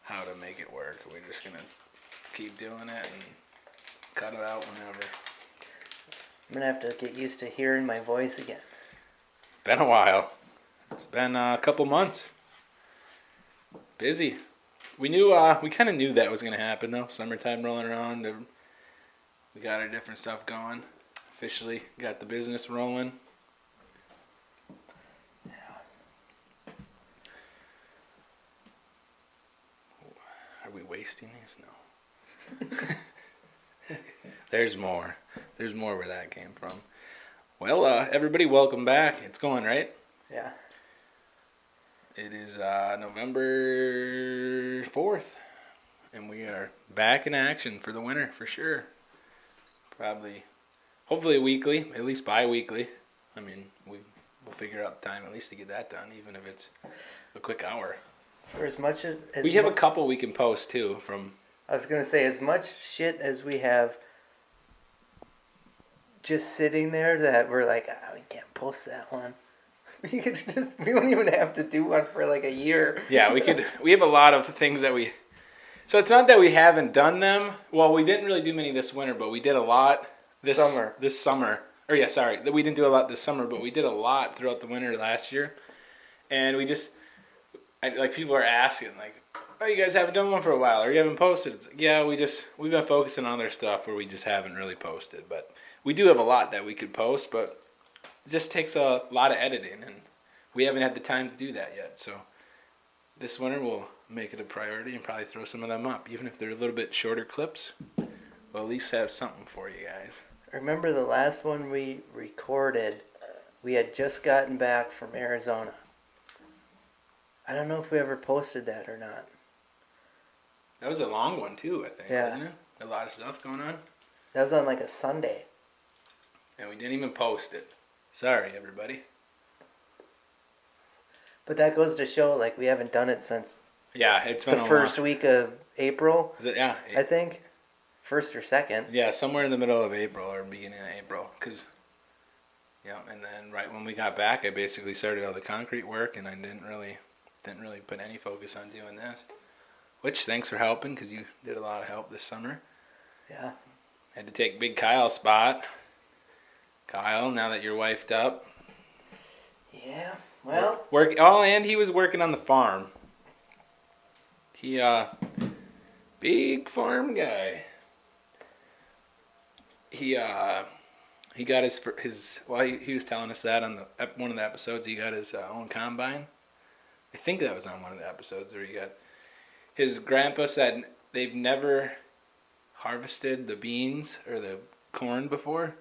how to make it work. We're just gonna keep doing it and cut it out whenever. I'm going to have to get used to hearing my voice again. Been a while. It's been a couple months. Busy. We kind of knew that was going to happen though. Summertime rolling around. We got our different stuff going. Officially got the business rolling. Are we wasting these? No. There's more. There's more where that came from. Well, everybody, welcome back. It's going, right? Yeah. It is November 4th, and we are back in action for the winter, for sure. Hopefully weekly, at least bi-weekly. I mean, we'll figure out time at least to get that done, even if it's a quick hour. For as much as we have a couple we can post, too, from... I was going to say, as much shit as we have just sitting there that we're like, we can't post that one. We don't even have to do one for like a year. Yeah, we have a lot of things that we... So it's not that we haven't done them. Well, we didn't really do many this winter, but we did a lot this summer. Or yeah, sorry. We didn't do a lot this summer, but we did a lot throughout the winter last year. And we just... people are asking, like, oh, you guys haven't done one for a while, or you haven't posted. It's like, yeah, we've been focusing on other stuff where we just haven't really posted. But we do have a lot that we could post, but it just takes a lot of editing, and we haven't had the time to do that yet. So this winter we'll make it a priority and probably throw some of them up. Even if they're a little bit shorter clips, we'll at least have something for you guys. Remember the last one we recorded, we had just gotten back from Arizona. I don't know if we ever posted that or not. That was a long one too, I think, wasn't it? A lot of stuff going on. That was on like a Sunday. And we didn't even post it. Sorry, everybody. But that goes to show, like, we haven't done it since it's been the first week of April. Is it? Yeah. I think. First or second. Yeah, somewhere in the middle of April or beginning of April. And then right when we got back, I basically started all the concrete work, and I didn't really put any focus on doing this. Which, thanks for helping, because you did a lot of help this summer. Yeah. Had to take Big Kyle's spot. Kyle, now that you're wifed up. Yeah, well. And he was working on the farm. He, big farm guy. He got he was telling us that on one of the episodes, he got his own combine. I think that was on one of the episodes where his grandpa said they've never harvested the beans or the corn before.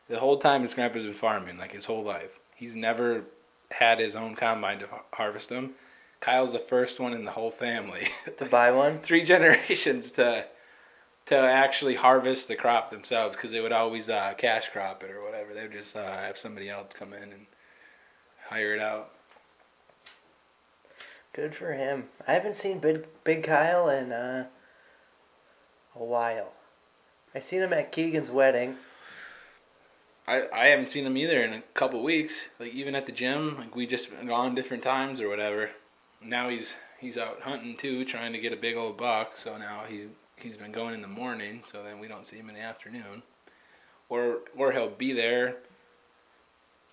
The whole time his grandpa's been farming, like his whole life. He's never had his own combine to harvest them. Kyle's the first one in the whole family. To buy one? 3 generations to actually harvest the crop themselves, because they would always cash crop it or whatever. They would just have somebody else come in and hire it out. Good for him. I haven't seen Big Kyle in a while. I seen him at Keegan's wedding. I haven't seen him either in a couple weeks. Like, even at the gym, like, we just gone different times or whatever. Now he's out hunting too, trying to get a big old buck. So now he's been going in the morning, so then we don't see him in the afternoon. Or he'll be there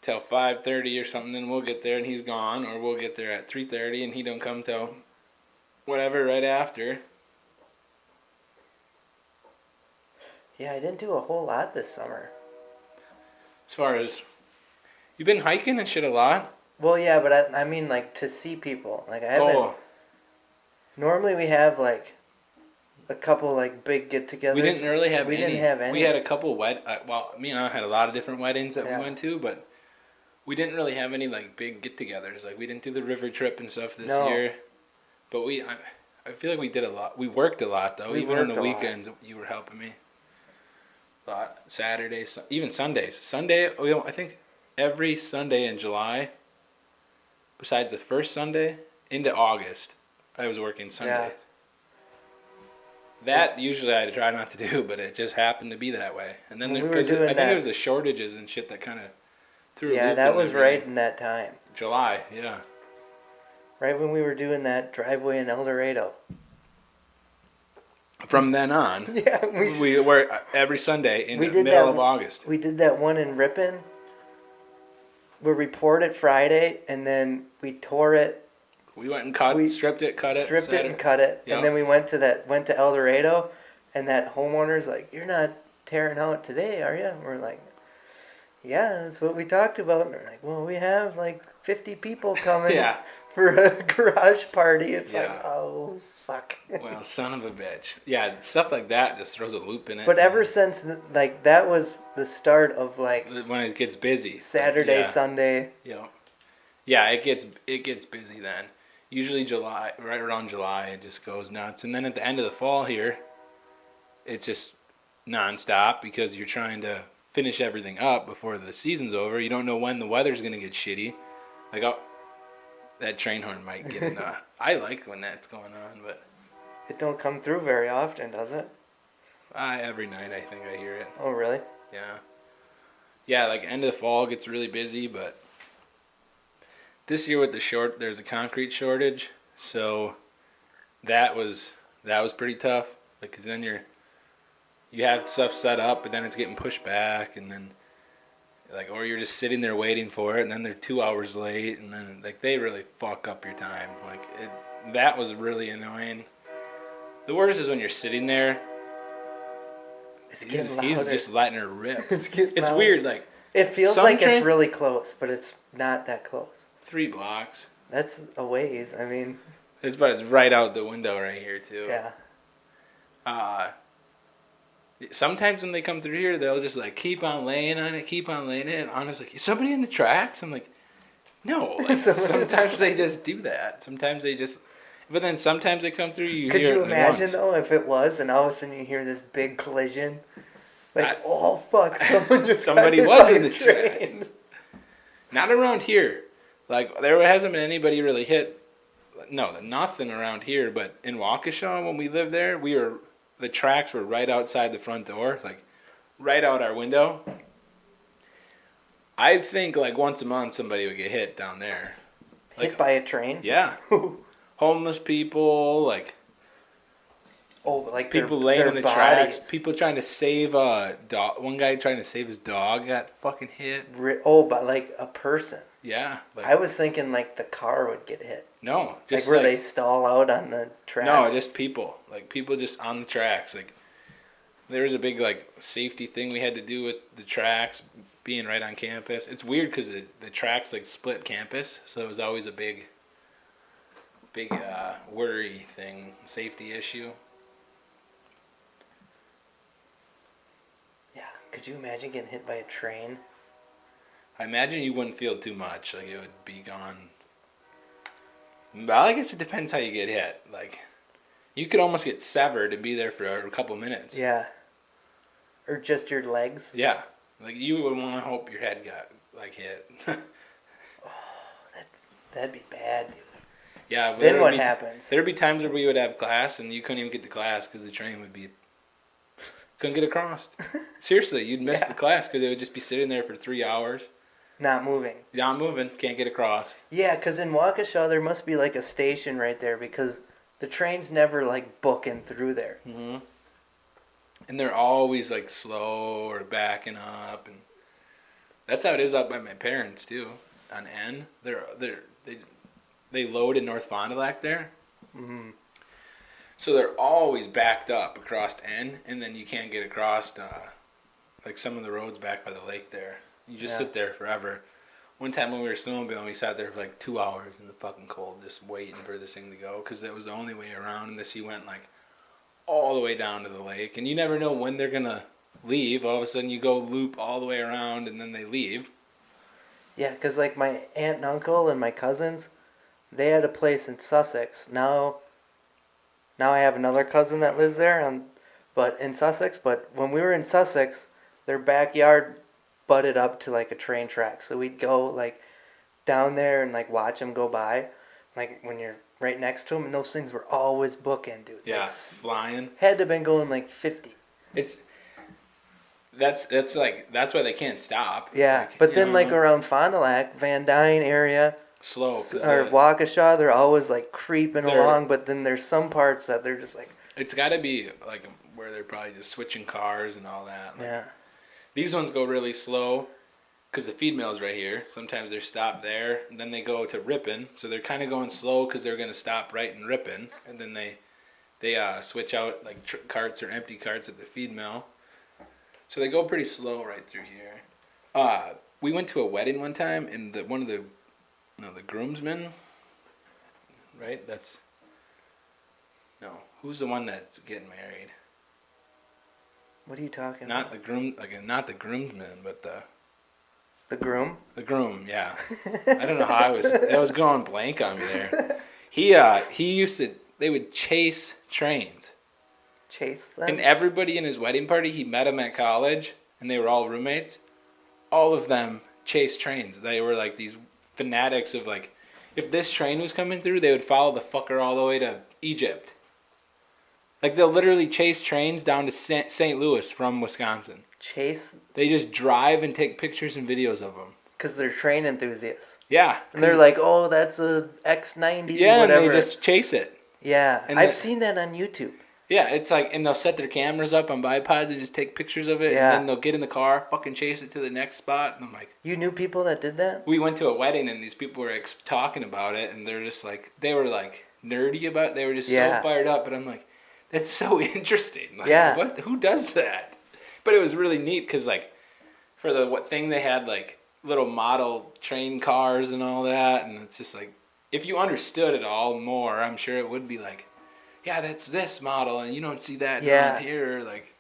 till 5:30 or something, then we'll get there and he's gone, or we'll get there at 3:30 and he don't come till whatever right after. Yeah, I didn't do a whole lot this summer. As far as, you've been hiking and shit a lot? Well, yeah, but I mean, like, to see people. Like, I haven't... Oh. Normally we have, like, a couple, like, big get-togethers. We didn't really have any. We didn't have any. We had a couple me and I had a lot of different weddings that we went to, but we didn't really have any, like, big get-togethers. Like, we didn't do the river trip and stuff this year. But I feel like we did a lot. We worked a lot, though. Even on the weekends, you were helping me. A lot. Saturdays, even Sundays. I think every Sunday in July, besides the first Sunday, into August, I was working Sundays. Yeah. That usually I try not to do, but it just happened to be that way. And then I think it was the shortages and shit that kind of threw. Yeah, that was right in that time. July, yeah. Right when we were doing that driveway in El Dorado. From then on, Yeah, we were every Sunday in the did middle of August. We did that one in Ripon where we poured it Friday and then we tore it. We went and stripped it, cut it. Stripped it and cut it. Yep. And then we went to El Dorado, and that homeowner's like, "You're not tearing out today, are you?" And we're like, "Yeah, that's what we talked about." And they're like, "Well, we have like 50 people coming for a garage party." It's like, oh, fuck. Well, son of a bitch. Yeah, stuff like that just throws a loop in it. But ever since, like, that was the start of, like... when it gets busy. Saturday, Sunday. Yeah. Yeah, it gets busy then. Usually July, right around July, it just goes nuts. And then at the end of the fall here, it's just nonstop because you're trying to finish everything up before the season's over. You don't know when the weather's going to get shitty. Like, oh, that train horn might get in. I like when that's going on, but... It don't come through very often, does it? Every night I think I hear it. Oh, really? Yeah. Yeah, like end of the fall gets really busy, but... This year with there's a concrete shortage, so that was pretty tough. Like, 'cause then you have stuff set up, but then it's getting pushed back, and then like, or you're just sitting there waiting for it, and then they're 2 hours late, and then like they really fuck up your time. Like that was really annoying. The worst is when you're sitting there. He's just letting her rip. It's weird, like it feels like it's really close, but it's not that close. 3 blocks. That's a ways. I mean, it's right out the window right here too. Yeah. Sometimes when they come through here, they'll just like keep on laying on it. And Anna's like, "Is somebody in the tracks?" I'm like, "No." Like, sometimes they just do that. Sometimes they just, but then sometimes they come through. Could you imagine though if it was, and all of a sudden you hear this big collision? Like, oh fuck, somebody was in the tracks. Not around here. Like, there hasn't been anybody really hit. No, nothing around here. But in Waukesha, when we lived there, the tracks were right outside the front door, like right out our window. I think like once a month somebody would get hit down there. Hit by a train? Yeah. Homeless people, like. Oh, like people laying in the tracks. People trying to save a dog. One guy trying to save his dog got fucking hit. Oh, but like a person. Yeah. Like, I was thinking like the car would get hit. No, just like where they stall out on the tracks. No, just people. Like people just on the tracks. Like there was a big like safety thing we had to do with the tracks being right on campus. It's weird because the tracks like split campus, so it was always a big worry thing, safety issue. Yeah, could you imagine getting hit by a train? I imagine you wouldn't feel too much. Like, it would be gone. Well, I guess it depends how you get hit. Like, you could almost get severed and be there for a couple minutes. Yeah. Or just your legs. Yeah. Like, you would want to hope your head got, like, hit. Oh, that'd be bad, dude. Yeah. Then what happens? There'd be times where we would have class and you couldn't even get to class because the train couldn't get across. Seriously, you'd miss the class because it would just be sitting there for 3 hours. Not moving. Not moving. Can't get across. Yeah, because in Waukesha, there must be like a station right there because the train's never like booking through there. Mm-hmm. And they're always like slow or backing up. And that's how it is up by my parents too. On N. They load in North Fond du Lac there. Mm-hmm. So they're always backed up across N. And then you can't get across like some of the roads back by the lake there. You just sit there forever. One time when we were snowmobiling, we sat there for like 2 hours in the fucking cold, just waiting for this thing to go, because that was the only way around. And you went like all the way down to the lake, and you never know when they're gonna leave. All of a sudden, you go loop all the way around, and then they leave. Yeah, because like my aunt and uncle and my cousins, they had a place in Sussex. Now I have another cousin that lives there, but in Sussex. But when we were in Sussex, their backyard butted up to like a train track, so we'd go like down there and like watch them go by, like when you're right next to them, and those things were always booking, dude. Yeah, like, flying. Had to have been going like 50. That's why they can't stop. Yeah, like, but then like around Fond du Lac, Van Dyne area, slow, or Waukesha, they're always like creeping along, but then there's some parts that they're just like It's got to be like where they're probably just switching cars and all that. Like, Yeah. these ones go really slow because the feed mill's right here. Sometimes they're stopped there, and then they go to Ripon. So they're kind of going slow because they're going to stop right in Ripon, and then they switch out like carts or empty carts at the feed mill. So they go pretty slow right through here. We went to a wedding one time, and one of the groomsmen, right? Who's the one that's getting married? What are you talking Not the groom, not the groomsman, but the groom? The groom, yeah. I don't know how I was going blank on me there. He used to. They would chase trains. Chase them? And everybody in his wedding party, he met him at college, and they were all roommates. All of them chased trains. They were like these fanatics of like, if this train was coming through, they would follow the fucker all the way to Egypt. Like they'll literally chase trains down to St. Louis from Wisconsin. Chase? They just drive and take pictures and videos of them. Because they're train enthusiasts. Yeah. And they're like, oh, that's a X90, yeah, whatever. and they just chase it. Yeah, and I've seen that on YouTube. Yeah, it's like, and they'll set their cameras up on bipods and just take pictures of it, Yeah. and then they'll get in the car, fucking chase it to the next spot, and I'm like... You knew people that did that? We went to a wedding, and these people were talking about it, and they're just like, they were like nerdy about it, they were just so fired up, and I'm like, that's so interesting. Like, yeah. Who does that? But it was really neat, because like, for the thing, they had like little model train cars and all that, and it's just like, if you understood it all more, I'm sure it would be like, yeah, that's this model, and you don't see that around here. Like,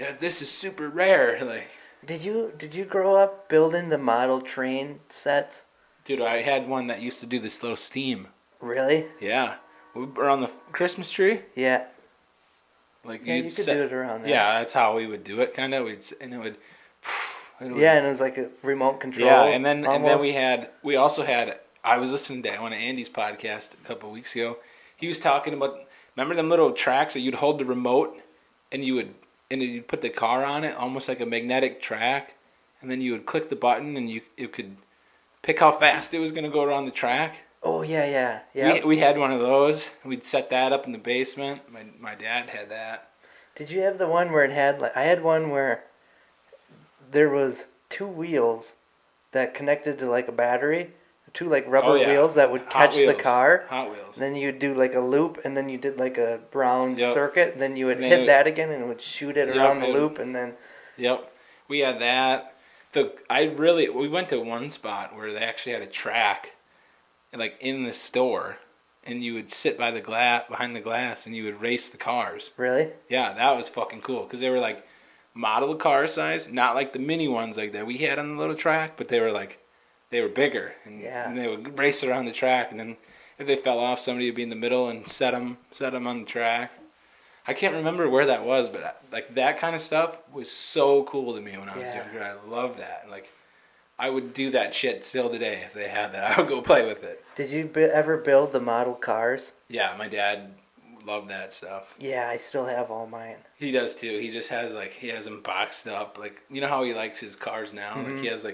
yeah, this is super rare. Like, did you grow up building the model train sets? Dude, I had one that used to do this little steam. Really? Yeah, around the Christmas tree. Yeah. Like yeah, you could do it around there. Yeah, that's how we would do it, kind of. And it would. Yeah, and it was like a remote control. Yeah, and then we also had. I was listening to one of Andy's podcast a couple of weeks ago. He was talking about, remember them little tracks that you'd hold the remote and you'd put the car on it, almost like a magnetic track, and then you would click the button and it could pick how fast it was going to go around the track. Oh yeah. We had one of those. We'd set that up in the basement. My dad had that. Did you have the one where it had I had one where there was two wheels that connected to like a battery. Two like rubber wheels that would catch the car. Hot Wheels. Then you'd do like a loop, and then you did like a round circuit, and then you would hit that again, and it would shoot it around the loop, and then. Yep, we had that. We went to one spot where they actually had a track, like in the store, and you would sit by behind the glass, and you would race the cars. Really? Yeah, that was fucking cool because they were like model car size, not like the mini ones like that we had on the little track, but they were like. They were bigger, and they would race around the track, and then if they fell off, somebody would be in the middle and set them on the track. I can't remember where that was, but like that kind of stuff was so cool to me when I was younger. I loved that. Like, I would do that shit still today if they had that. I would go play with it. Did you ever build the model cars? Yeah, my dad loved that stuff. Yeah, I still have all mine. He does too. He just has he has them boxed up. Like, you know how he likes his cars now? Mm-hmm. Like, he has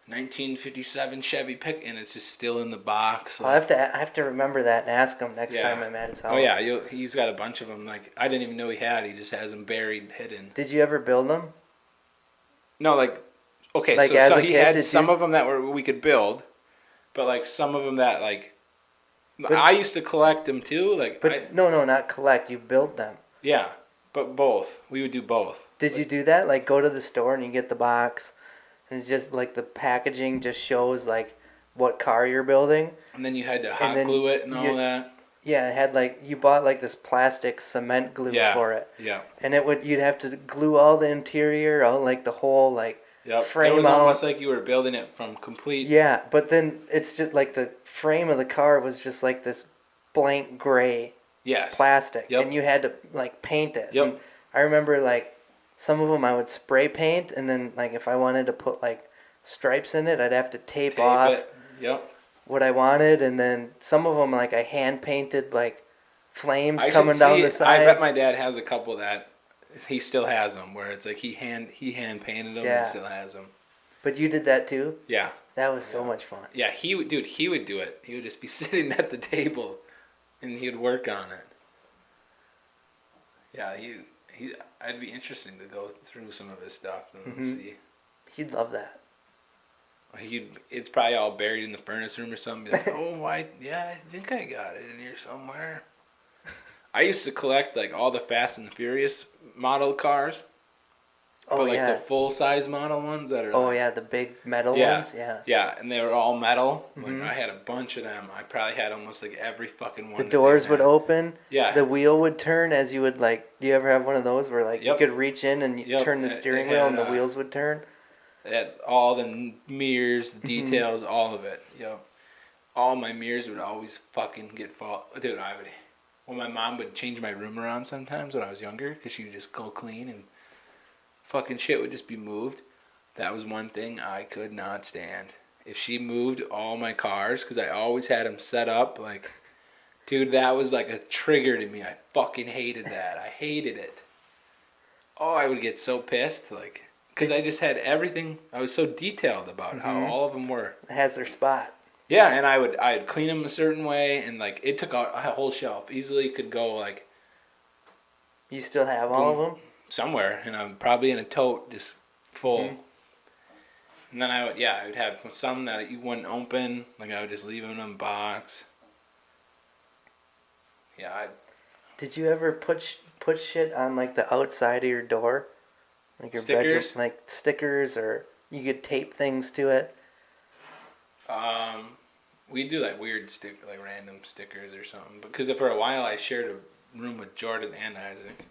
1957 Chevy pick, and it's just still in the box. I have to remember that and ask him next time I'm at his house. Oh yeah, he's got a bunch of them. Like, I didn't even know he had. He just has them buried, hidden. Did you ever build them? No, okay. Like, so he had some of them that we could build, but some of them that I used to collect them too. No, not collect. You built them. Yeah, but both. We would do both. Did you do that? Like, go to the store and you get the box. And it's just the packaging just shows what car you're building. And then you had to hot glue it and all that. Yeah, it had you bought this plastic cement glue for it. Yeah. And you'd have to glue all the interior, all the whole frame. It was almost like you were building it from complete. Yeah, but then it's just the frame of the car was just this blank gray. Yes. Plastic. Yep. And you had to paint it. Yep. And I remember some of them I would spray paint, and then if I wanted to put stripes in it, I'd have to tape off what I wanted, and then some of them I hand painted flames coming down the sides. I bet my dad has a couple that he still has them, where it's he hand painted them and still has them. But you did that too? Yeah. That was so much fun. Yeah, he would do it. He would just be sitting at the table, and he would work on it. Yeah, I'd be interesting to go through some of his stuff and see. He'd love that. It's probably all buried in the furnace room or something. Be like, oh, I think I got it in here somewhere. I used to collect like all the Fast and the Furious model cars. Oh, but like the full size model ones that are. Oh, like, yeah, the big metal ones. Yeah. Yeah, and they were all metal. Like I had a bunch of them. I probably had almost like every fucking one. The doors would open. Yeah. The wheel would turn as you would like. Do you ever have one of those where like you could reach in and you turn the steering wheel and the wheels would turn? It had all the mirrors, the details, all of it. Yep. All my mirrors would always fucking get fault. Dude, when my mom would change my room around sometimes when I was younger, because she would just go clean and fucking shit would just be moved. That was one thing I could not stand. If she moved all my cars, because I always had them set up, like, dude, that was like a trigger to me. I fucking hated that. I hated it. Oh, I would get so pissed, like, because I just had everything. I was so detailed about how all of them were. It has their spot. Yeah, and I'd clean them a certain way, and like it took a whole shelf. Easily could go like. You still have all of them? Somewhere, and I'm probably in a tote just full. And then I would have some that you wouldn't open, like I would just leave them in a box. Yeah. Did you ever put shit on like the outside of your door, like your stickers? bedroom, like stickers, or you could tape things to it? We do like weird like random stickers or something. Because for a while I shared a room with Jordan and Isaac,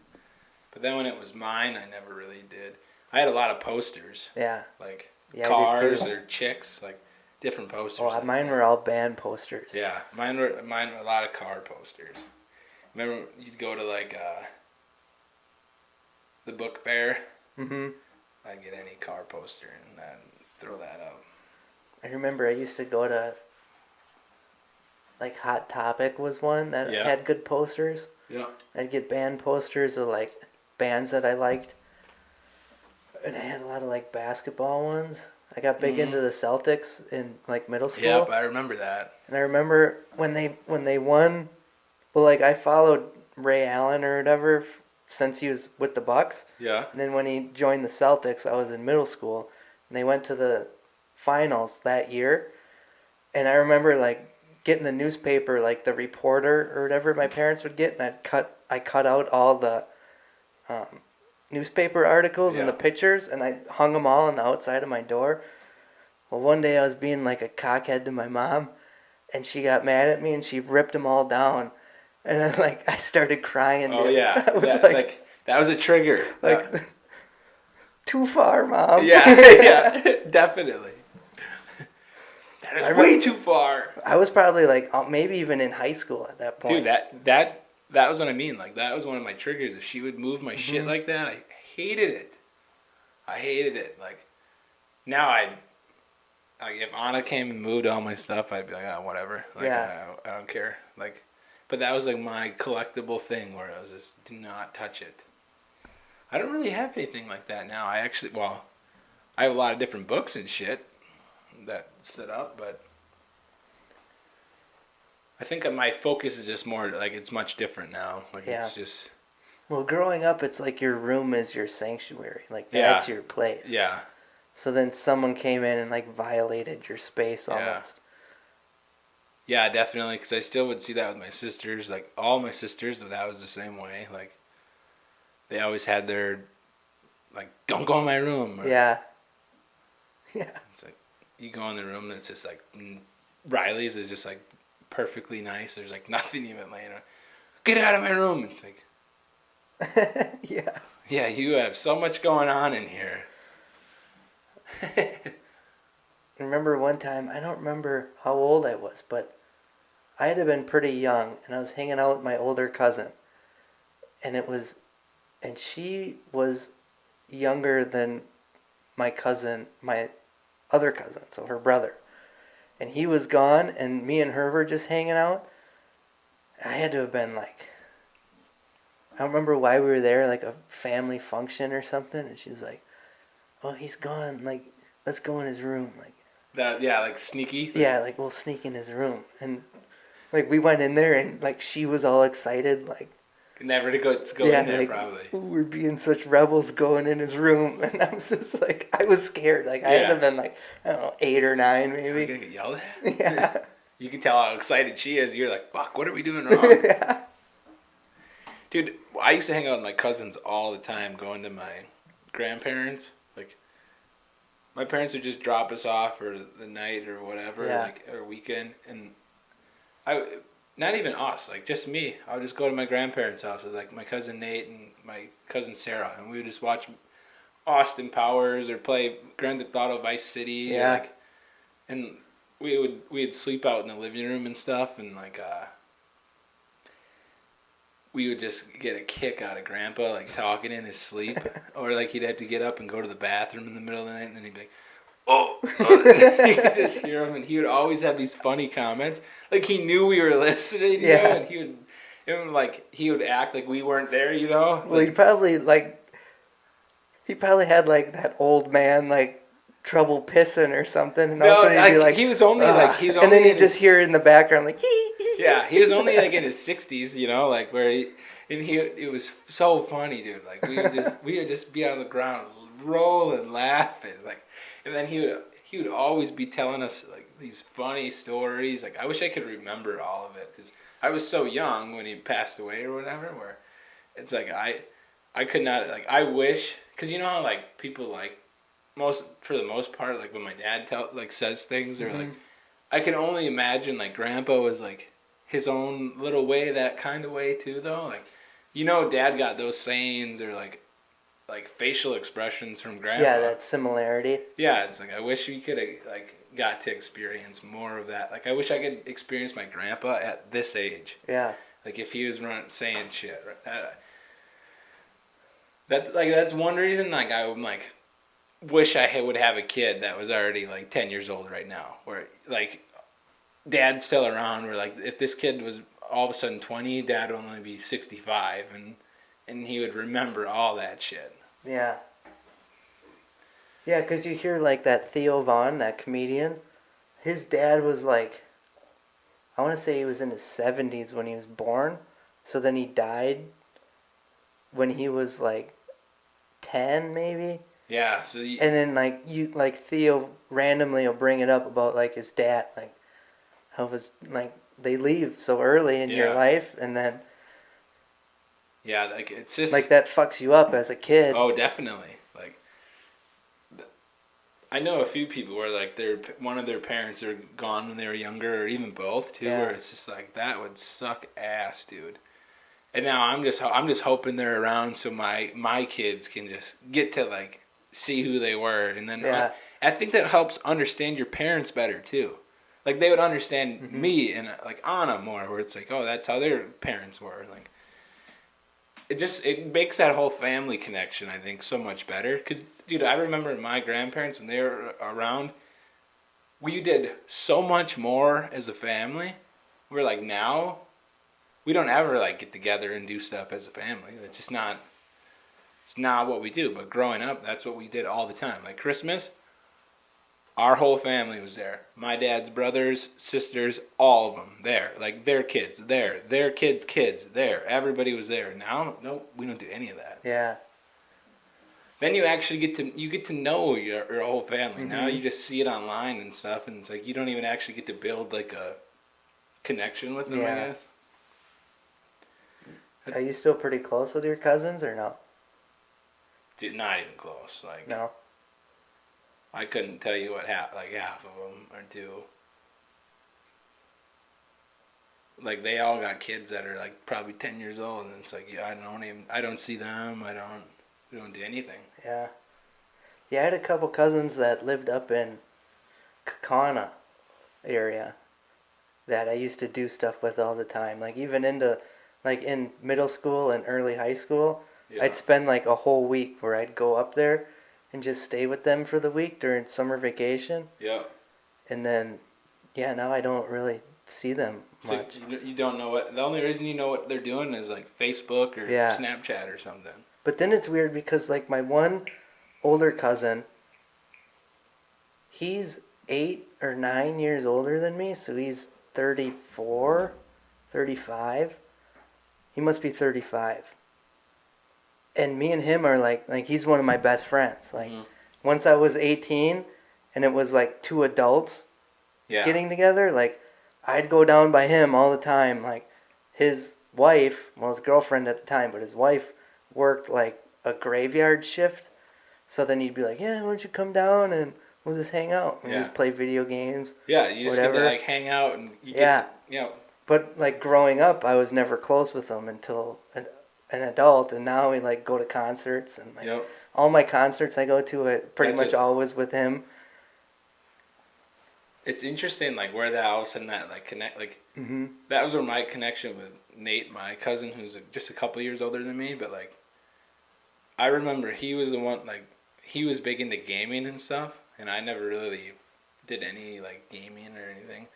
but then when it was mine, I never really did. I had a lot of posters. Yeah. Like cars or chicks, like different posters. Oh, mine were all band posters. Yeah, mine were a lot of car posters. Remember, you'd go to like the book fair. I'd get any car poster and then throw that up. I remember I used to go to like Hot Topic was one that had good posters. Yeah. I'd get band posters of like bands that I liked. And I had a lot of like basketball ones. I got big into the Celtics in like middle school. Yep, I remember that. And I remember when they won. Well, like I followed Ray Allen or whatever since he was with the Bucks. Yeah. And then when he joined the Celtics, I was in middle school, and they went to the finals that year. And I remember like getting the newspaper, like the reporter or whatever my parents would get, and I cut out all the newspaper articles and the pictures, and I hung them all on the outside of my door. Well, one day I was being like a cockhead to my mom, and she got mad at me, and she ripped them all down, and I started crying. Oh, dude. yeah. I was that was a trigger. Like, too far, Mom. Yeah, definitely. That is way too far. I was probably like maybe even in high school at that point. Dude, that was what I mean. Like, that was one of my triggers. If she would move my shit like that, I hated it. Like, now if Anna came and moved all my stuff, I'd be like, oh, whatever. Like, I don't care. Like, but that was like my collectible thing where I was just, do not touch it. I don't really have anything like that now. I have a lot of different books and shit that sit up, but I think my focus is just more like it's much different now. Like it's just. Well, growing up, it's like your room is your sanctuary. Like that's your place. Yeah. So then someone came in and like violated your space almost. Yeah, definitely. Because I still would see that with my sisters. Like all my sisters, that was the same way. Like they always had their, like, don't go in my room. Or, yeah. It's like you go in the room and it's just like Riley's is just like perfectly nice. There's like nothing even laying around. Get out of my room. It's like. Yeah, you have so much going on in here. I remember one time, I don't remember how old I was, but I had been pretty young, and I was hanging out with my older cousin, and she was younger than my other cousin, so her brother, and he was gone, and me and her were just hanging out. I had to have been like, I don't remember why we were there, like a family function or something, and she was like, oh, he's gone, like, let's go in his room, like. That, yeah, like sneaky? Yeah, like, we'll sneak in his room, and, like, we went in there, and, like, she was all excited, like, Never to go Yeah, in there, like, probably. ooh, we're being such rebels going in his room, and I was just like, I was scared. Like, I had to Yeah. have been like, I don't know, 8 or 9 Are we maybe. gonna get yelled at? Yeah. You can tell how excited she is. You're like, fuck, what are we doing wrong? Yeah. Dude, I used to hang out with my cousins all the time, going to my grandparents. Like, my parents would just drop us off for the night or whatever, Yeah. like, or weekend, and not even us, like just me. I would just go to my grandparents' house with like my cousin Nate and my cousin Sarah, and we would just watch Austin Powers or play Grand Theft Auto Vice City, or Yeah. like, and we'd sleep out in the living room and stuff, and like we would just get a kick out of Grandpa like talking in his sleep, or like he'd have to get up and go to the bathroom in the middle of the night, and then he'd be like, "Oh," you could just hear him, and he would always have these funny comments, like he knew we were listening, you know, and he would act like we weren't there, you know. Well, he probably had like that old man like trouble pissing or something, and all of a sudden he'd be like, he was only "Ugh," and then he'd just hear it in the background like, yeah, he was only like in his 60s, you know, like where it was so funny, dude. Like we would just be on the ground rolling, laughing, like, and then he would always be telling us like these funny stories. Like, I wish I could remember all of it because I was so young when he passed away or whatever. Where it's like I could not, like, I wish, because you know how like people like for the most part, like when my dad says things, or like I can only imagine like Grandpa was like his own little way, that kind of way too, though. Like, you know, Dad got those sayings or like facial expressions from Grandpa. Yeah, that similarity. Yeah, it's like I wish we could have like got to experience more of that. Like, I wish I could experience my Grandpa at this age. Yeah. Like if he was saying shit. That's one reason. Like I would like wish I would have a kid that was already like 10 years old right now, where like Dad's still around. Where like if this kid was all of a sudden 20, Dad would only be 65, and he would remember all that shit. Yeah. Yeah, because you hear like that Theo Von, that comedian, his dad was like, I want to say he was in his 70s when he was born. So then he died when he was like 10 maybe. Yeah, so and then like Theo randomly will bring it up about like his dad, like how was like they leave so early in your life, and then yeah, like it's just like that fucks you up as a kid. Oh, definitely. Like, I know a few people where like one of their parents are gone when they were younger, or even both too. Yeah. Where it's just like that would suck ass, dude. And now I'm just hoping they're around so my kids can just get to like see who they were, and then I think that helps understand your parents better too. Like they would understand me and like Anna more, where it's like, oh, that's how their parents were. Like it makes that whole family connection, I think, so much better. Because, dude, I remember my grandparents when they were around, we did so much more as a family. We're like now, we don't ever like get together and do stuff as a family. It's just not. It's not what we do. But growing up, that's what we did all the time. Like Christmas, our whole family was there. My dad's brothers, sisters, all of them there. Like their kids there, their kids there. Everybody was there. Now, nope, we don't do any of that. Yeah. Then you actually get to know your whole family. Now you just see it online and stuff, and it's like you don't even actually get to build like a connection with them. I guess. Are you still pretty close with your cousins or no? Dude, not even close. Like no. I couldn't tell you what half of them or two. Like they all got kids that are like probably 10 years old, and it's like I don't see them. We don't do anything. Yeah. Yeah, I had a couple cousins that lived up in Kakana area that I used to do stuff with all the time. Like even in middle school and early high school, I'd spend like a whole week where I'd go up there and just stay with them for the week during summer vacation. Yeah. And then, now I don't really see them much. So you don't know the only reason you know what they're doing is like Facebook or Snapchat or something. But then it's weird because like my one older cousin, he's 8 or 9 years older than me, so he's 34, 35. He must be 35. And me and him are like he's one of my best friends. Like, once I was 18 and it was like two adults getting together, like, I'd go down by him all the time. Like, his wife, well, his girlfriend at the time, but his wife worked like a graveyard shift. So then he'd be like, yeah, why don't you come down and we'll just hang out. And just play video games. Yeah, you just get to like hang out and you get to, you know. But like growing up, I was never close with him until an adult, and now we like go to concerts and like all my concerts I go to, pretty much always with him. It's interesting, like where that all of a sudden that like connect, like that was where my connection with Nate, my cousin, who's just a couple years older than me, but like I remember he was the one, like he was big into gaming and stuff, and I never really did any like gaming or anything,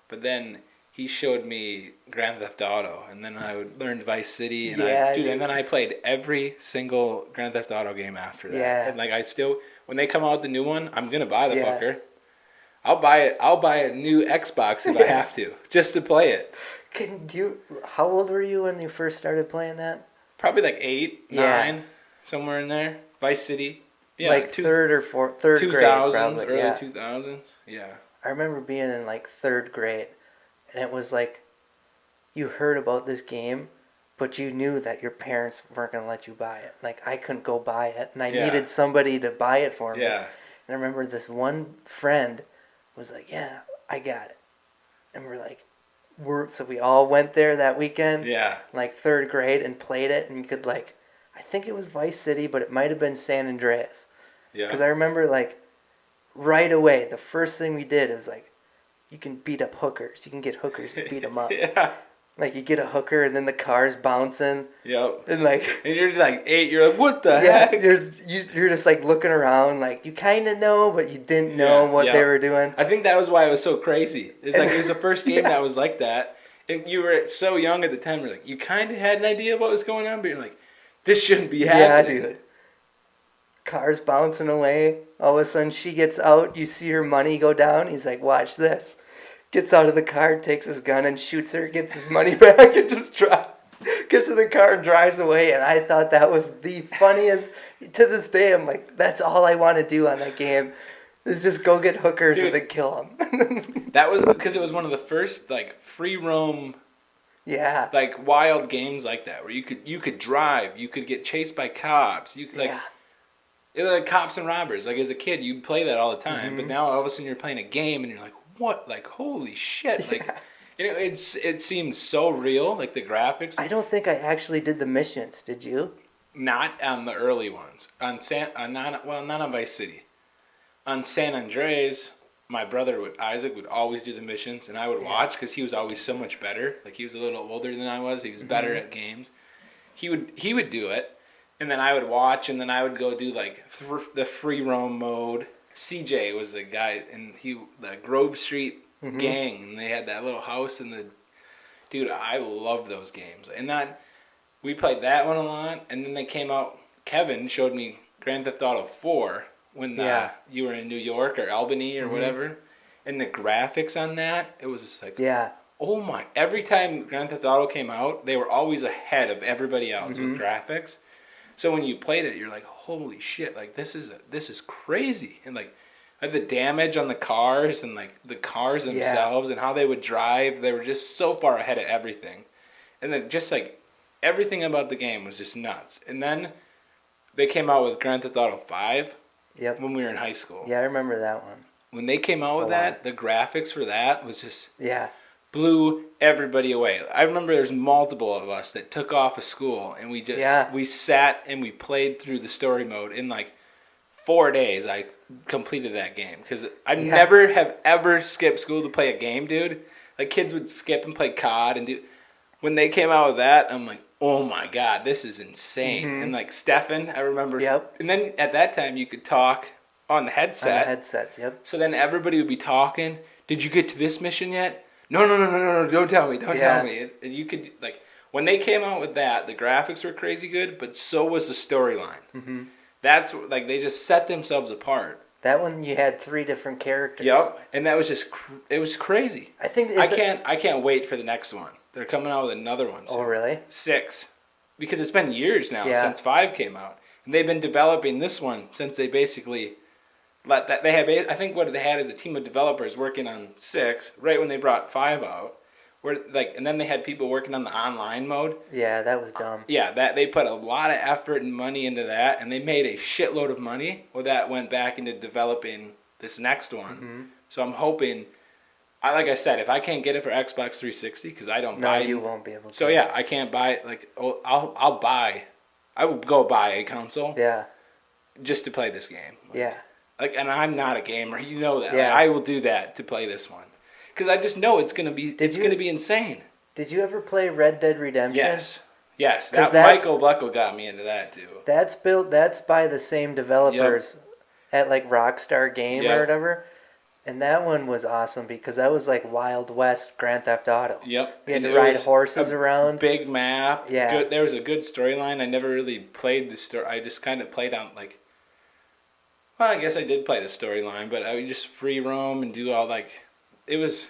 but then he showed me Grand Theft Auto, and then I would learn Vice City, and and then I played every single Grand Theft Auto game after that. Yeah. And like I still, when they come out with the new one, I'm gonna buy the fucker. I'll buy it. I'll buy a new Xbox if I have to, just to play it. How old were you when you first started playing that? Probably like 8, 9, somewhere in there. Vice City. Yeah, like third grade, 2000s, early 2000s. Yeah. I remember being in like third grade. And it was like, you heard about this game, but you knew that your parents weren't going to let you buy it. Like, I couldn't go buy it, and I needed somebody to buy it for me. Yeah. And I remember this one friend was like, yeah, I got it. And we're like, so we all went there that weekend, like third grade, and played it, and you could like, I think it was Vice City, but it might have been San Andreas. Yeah. Because I remember like, right away, the first thing we did was like, you can beat up hookers. You can get hookers and beat them up. Like, you get a hooker, and then the car's bouncing. Yep. And you're like 8. You're like, what the heck? You're just like looking around, like you kind of know, but you didn't know what they were doing. I think that was why it was so crazy. It's like it was the first game that was like that, and you were so young at the time. You're like, you kind of had an idea of what was going on, but you're like, this shouldn't be happening. Yeah, dude. Car's bouncing away. All of a sudden, she gets out. You see her money go down. He's like, watch this. Gets out of the car, takes his gun, and shoots her, gets his money back, and just gets in the car and drives away. And I thought that was the funniest. To this day, I'm like, that's all I want to do on that game, is just go get hookers and then kill them. That was because it was one of the first like free roam, like wild games like that, where you could drive, you could get chased by cops, you could like cops and robbers. Like as a kid, you play that all the time, but now all of a sudden you're playing a game and you're like, what? Like, holy shit. Like, it seems so real, like the graphics. I don't think I actually did the missions. Did you? Not on the early ones. Not on Vice City. On San Andreas, my brother Isaac would always do the missions, and I would watch because he was always so much better. Like, he was a little older than I was. He was better at games. He would do it, and then I would watch, and then I would go do like the free roam mode. CJ was the guy, and the Grove Street gang, and they had that little house, and dude, I loved those games. And we played that one a lot, and then they came out, Kevin showed me Grand Theft Auto 4 when you were in New York or Albany or whatever, and the graphics on that, it was just like, oh my, every time Grand Theft Auto came out, they were always ahead of everybody else with graphics. So when you played it, you're like, holy shit, like this is crazy. And like the damage on the cars and like the cars themselves and how they would drive, they were just so far ahead of everything. And then just like everything about the game was just nuts. And then they came out with Grand Theft Auto 5 when we were in high school. Yeah, I remember that one. When they came out with that, the graphics for that was just blew everybody away. I remember there's multiple of us that took off of school and we sat and we played through the story mode in like 4 days. I completed that game because I never have ever skipped school to play a game, dude. Like kids would skip and play COD and do. When they came out with that, I'm like, oh my god, this is insane. And like Stefan, I remember. Yep. And then at that time you could talk on the headset. On the headsets, yep. So then everybody would be talking. Did you get to this mission yet? No, don't tell me, tell me. And you could, like, when they came out with that, the graphics were crazy good, but so was the storyline. That's, like, they just set themselves apart. That one, you had 3 different characters. Yep, and that was just, it was crazy. I can't wait for the next one. They're coming out with another one soon. Oh, really? 6. Because it's been years now Yeah. since 5 came out. And they've been developing this one since they basically let that. They have, I think what they had is a team of developers working on 6 right when they brought 5 out. And then they had people working on the online mode. Yeah, that was dumb. Yeah, that they put a lot of effort and money into that, and they made a shitload of money. Well, that went back into developing this next one. Mm-hmm. So I'm hoping, like I said, if I can't get it for Xbox 360 because I don't buy. No, you won't be able to. So yeah, I can't buy it. Like, I'll buy. I will go buy a console. Yeah. Just to play this game. Yeah. Like, and I'm not a gamer. You know that. Yeah. Like, I will do that to play this one. Because I just know it's gonna be gonna be insane. Did you ever play Red Dead Redemption? Yes. That Michael Blecko got me into that too. That's by the same developers at like Rockstar Game or whatever. And that one was awesome because that was like Wild West Grand Theft Auto. Yep. You had to ride horses around. Big map. Yeah. There was a good storyline. I never really played the story. I just kind of played on like. Well, I guess I did play the storyline, but I would just free roam and do all like. It was,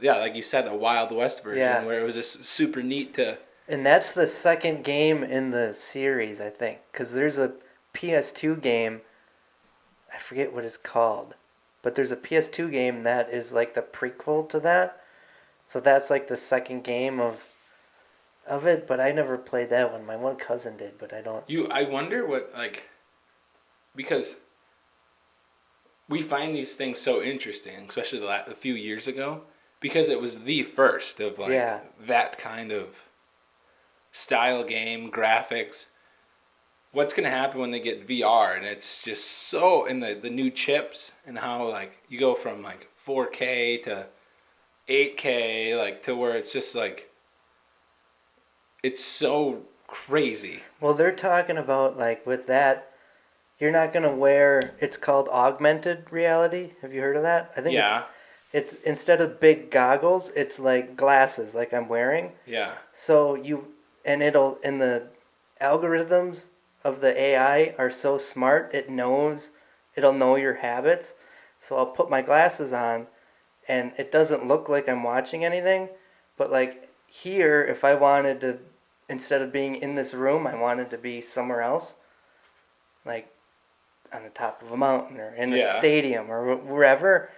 like you said, a Wild West version where it was just super neat to. And that's the second game in the series, I think, because there's a PS2 game. I forget what it's called, but there's a PS2 game that is like the prequel to that. So that's like the second game of it, but I never played that one. My one cousin did, but I don't. I wonder what because we find these things so interesting, especially a few years ago, because it was the first of that kind of style game, graphics. What's going to happen when they get VR and it's just so in the new chips and how like you go from like 4K to 8K like to where it's just like it's so crazy. Well, they're talking about like with that you're not going to wear, it's called augmented reality. Have you heard of that? I think it's instead of big goggles, it's like glasses like I'm wearing. Yeah. So the algorithms of the AI are so smart, it'll know your habits. So I'll put my glasses on and it doesn't look like I'm watching anything, but like here, if I wanted to, instead of being in this room, I wanted to be somewhere else, like on the top of a mountain or in a stadium or wherever,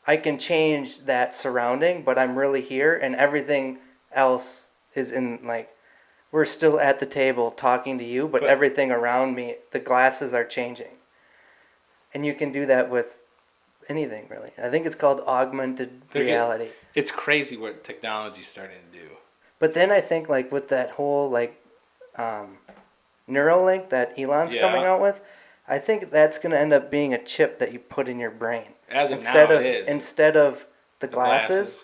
I can change that surrounding, but I'm really here and everything else is in like, we're still at the table talking to you, but everything around me, the glasses are changing. And you can do that with anything, really. I think it's called augmented reality. It's crazy what technology's starting to do. But then I think like with that whole like Neuralink that Elon's coming out with, I think that's going to end up being a chip that you put in your brain. As of now, it is. Instead of the glasses,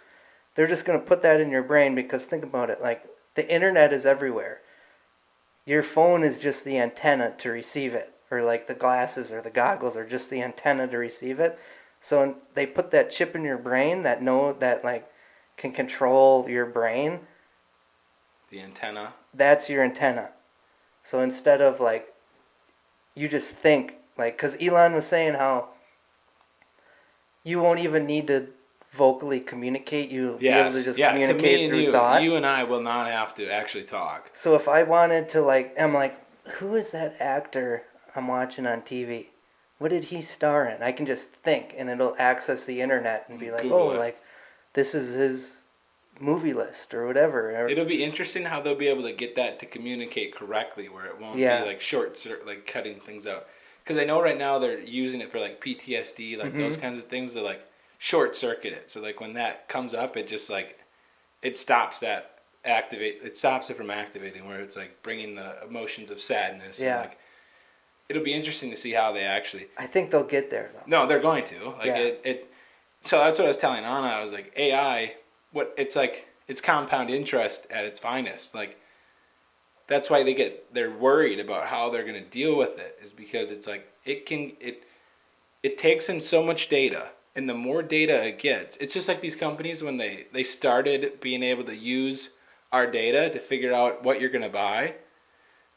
they're just going to put that in your brain because think about it, like the internet is everywhere. Your phone is just the antenna to receive it, or like the glasses or the goggles are just the antenna to receive it. So they put that chip in your brain that like can control your brain. The antenna. That's your antenna. So instead of like you just think, like, because Elon was saying how you won't even need to vocally communicate. You'll be able to just communicate through thought. You and I will not have to actually talk. So if I wanted to, like, I'm like, who is that actor I'm watching on TV? What did he star in? I can just think, and it'll access the internet and be like, Google it. Like, this is his movie list or whatever. It'll be interesting how they'll be able to get that to communicate correctly where it won't be like like cutting things out. Because I know right now they're using it for like PTSD, like those kinds of things to like short circuit it. So like when that comes up, it just like it stops it from activating where it's like bringing the emotions of sadness. Yeah. And like it'll be interesting to see how they actually. I think they'll get there though. No, they're going to. Like So that's what I was telling Anna. I was like AI. It's compound interest at its finest. Like that's why they're worried about how they're going to deal with it, is because it's like it takes in so much data, and the more data it gets, it's just like these companies when they started being able to use our data to figure out what you're going to buy.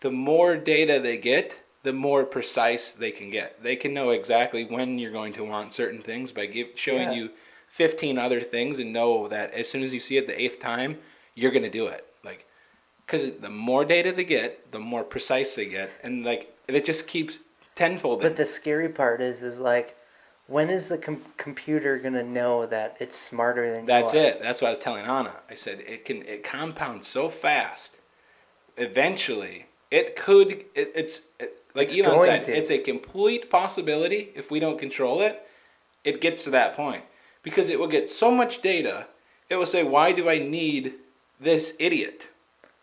The more data they get, the more precise they can get. They can know exactly when you're going to want certain things by showing you 15 other things and know that as soon as you see it the 8th time, you're going to do it. Like, because the more data they get, the more precise they get, and like it just keeps tenfold. But the scary part is like, when is the computer gonna know that it's smarter than you are? That's it. That's what I was telling Anna. I said it compounds so fast. Eventually, like Elon said, it's a complete possibility if we don't control it. It gets to that point because it will get so much data. It will say, "Why do I need this idiot?"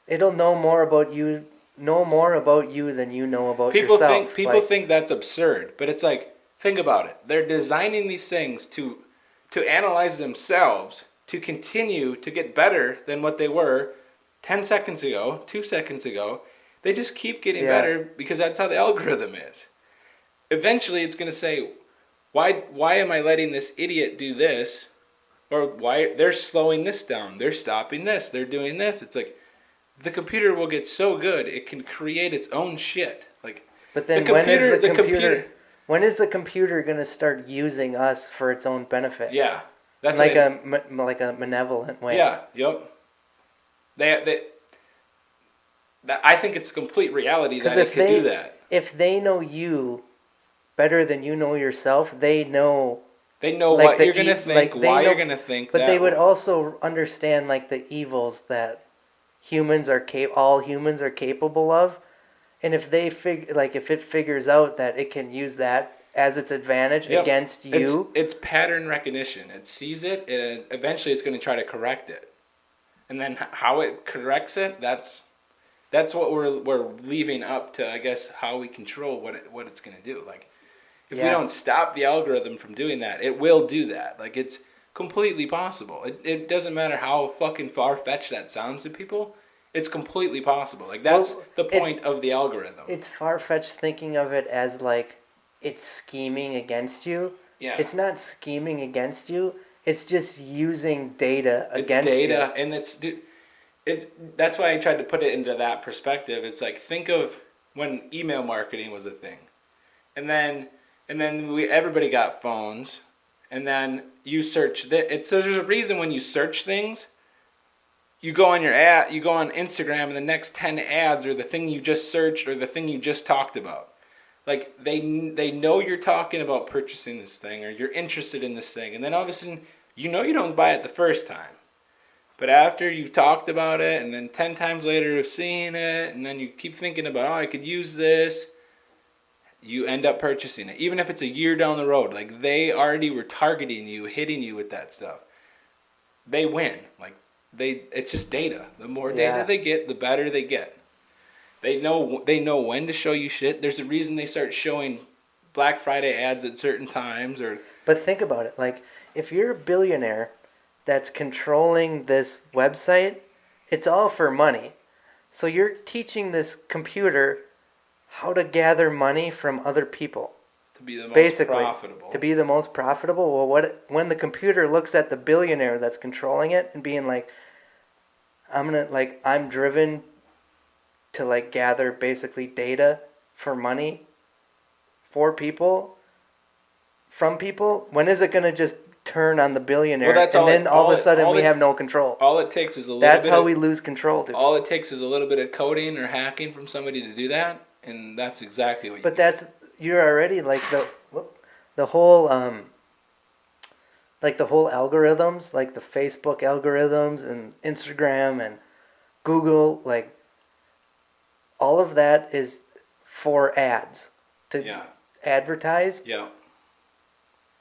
It'll know more about you than you know about yourself. People think that's absurd, but it's like, think about it. They're designing these things to analyze themselves to continue to get better than what they were 10 seconds ago, 2 seconds ago. They just keep getting better because that's how the algorithm is. Eventually, it's going to say, why am I letting this idiot do this? Or why they're slowing this down? They're stopping this. They're doing this. It's like, the computer will get so good it can create its own shit. Like, but then when is the computer going to start using us for its own benefit? Yeah, that's like a malevolent way. Yeah, yep. I think it's complete reality that it could do that. If they know you better than you know yourself, they know. They know like what you're going to think, why you're going to think. But they would also understand like the evils that all humans are capable of, and if they if it figures out that it can use that as its advantage against you, it's pattern recognition. It sees it, and eventually it's going to try to correct it. And then how it corrects it, that's what we're leaving up to, I guess, how we control what it's going to do. Like, if we don't stop the algorithm from doing that, it will do that. Like, it's completely possible. It doesn't matter how fucking far-fetched that sounds to people. It's completely possible. Like, that's the point of the algorithm. It's far-fetched thinking of it as, like, it's scheming against you. Yeah. It's not scheming against you. It's just using data against you. It's data, and that's why I tried to put it into that perspective. It's like, think of when email marketing was a thing. And then everybody got phones. And then you search there's a reason when you search things, you go on you go on Instagram, and the next 10 ads are the thing you just searched or the thing you just talked about. Like, they know you're talking about purchasing this thing or you're interested in this thing, and then all of a sudden you don't buy it the first time, but after you've talked about it, and then 10 times later of seeing it, and then you keep thinking about, I could use this. You end up purchasing it, even if it's a year down the road. Like, they already were targeting you, hitting you with that stuff. They win. Like, it's just data. The more data they get, the better they get. They know when to show you shit. There's a reason they start showing Black Friday ads at certain times. But think about it. Like, if you're a billionaire that's controlling this website, it's all for money. So you're teaching this computer how to gather money from other people. To be the most profitable. To be the most profitable. Well, when the computer looks at the billionaire that's controlling it and being like, I'm driven to like gather basically data for money from people, when is it going to just turn on the billionaire? Well, and then all of a sudden we have no control. All it takes is a little That's how we lose control, dude. All it takes is a little bit of coding or hacking from somebody to do that, and that's exactly what But you're already like the whole algorithms, like the Facebook algorithms and Instagram and Google, like all of that is for ads to advertise. Yeah.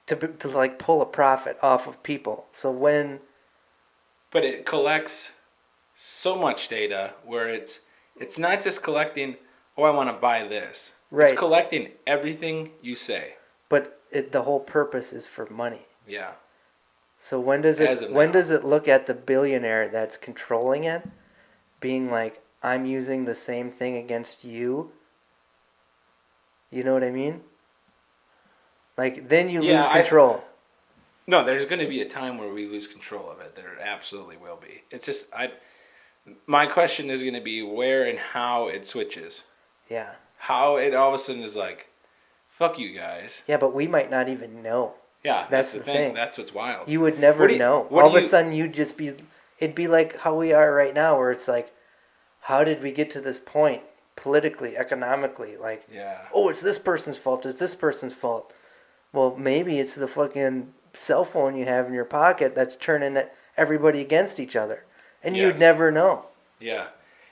To like pull a profit off of people. But it collects so much data where it's not just collecting, I want to buy this. Right. It's collecting everything you say. But the whole purpose is for money. Yeah. So when does it look at the billionaire that's controlling it, being like, I'm using the same thing against you? You know what I mean? Like, then you lose control. No, there's going to be a time where we lose control of it. There absolutely will be. It's just, my question is going to be where and how it switches. Yeah. How it all of a sudden is like, fuck you guys. Yeah, but we might not even know. Yeah, that's the thing. That's what's wild. You would never know. All of a sudden you'd just be it'd be like how we are right now, where it's like, how did we get to this point politically, economically? Like, oh, it's this person's fault. It's this person's fault. Well, maybe it's the fucking cell phone you have in your pocket that's turning everybody against each other, and you'd never know. Yeah,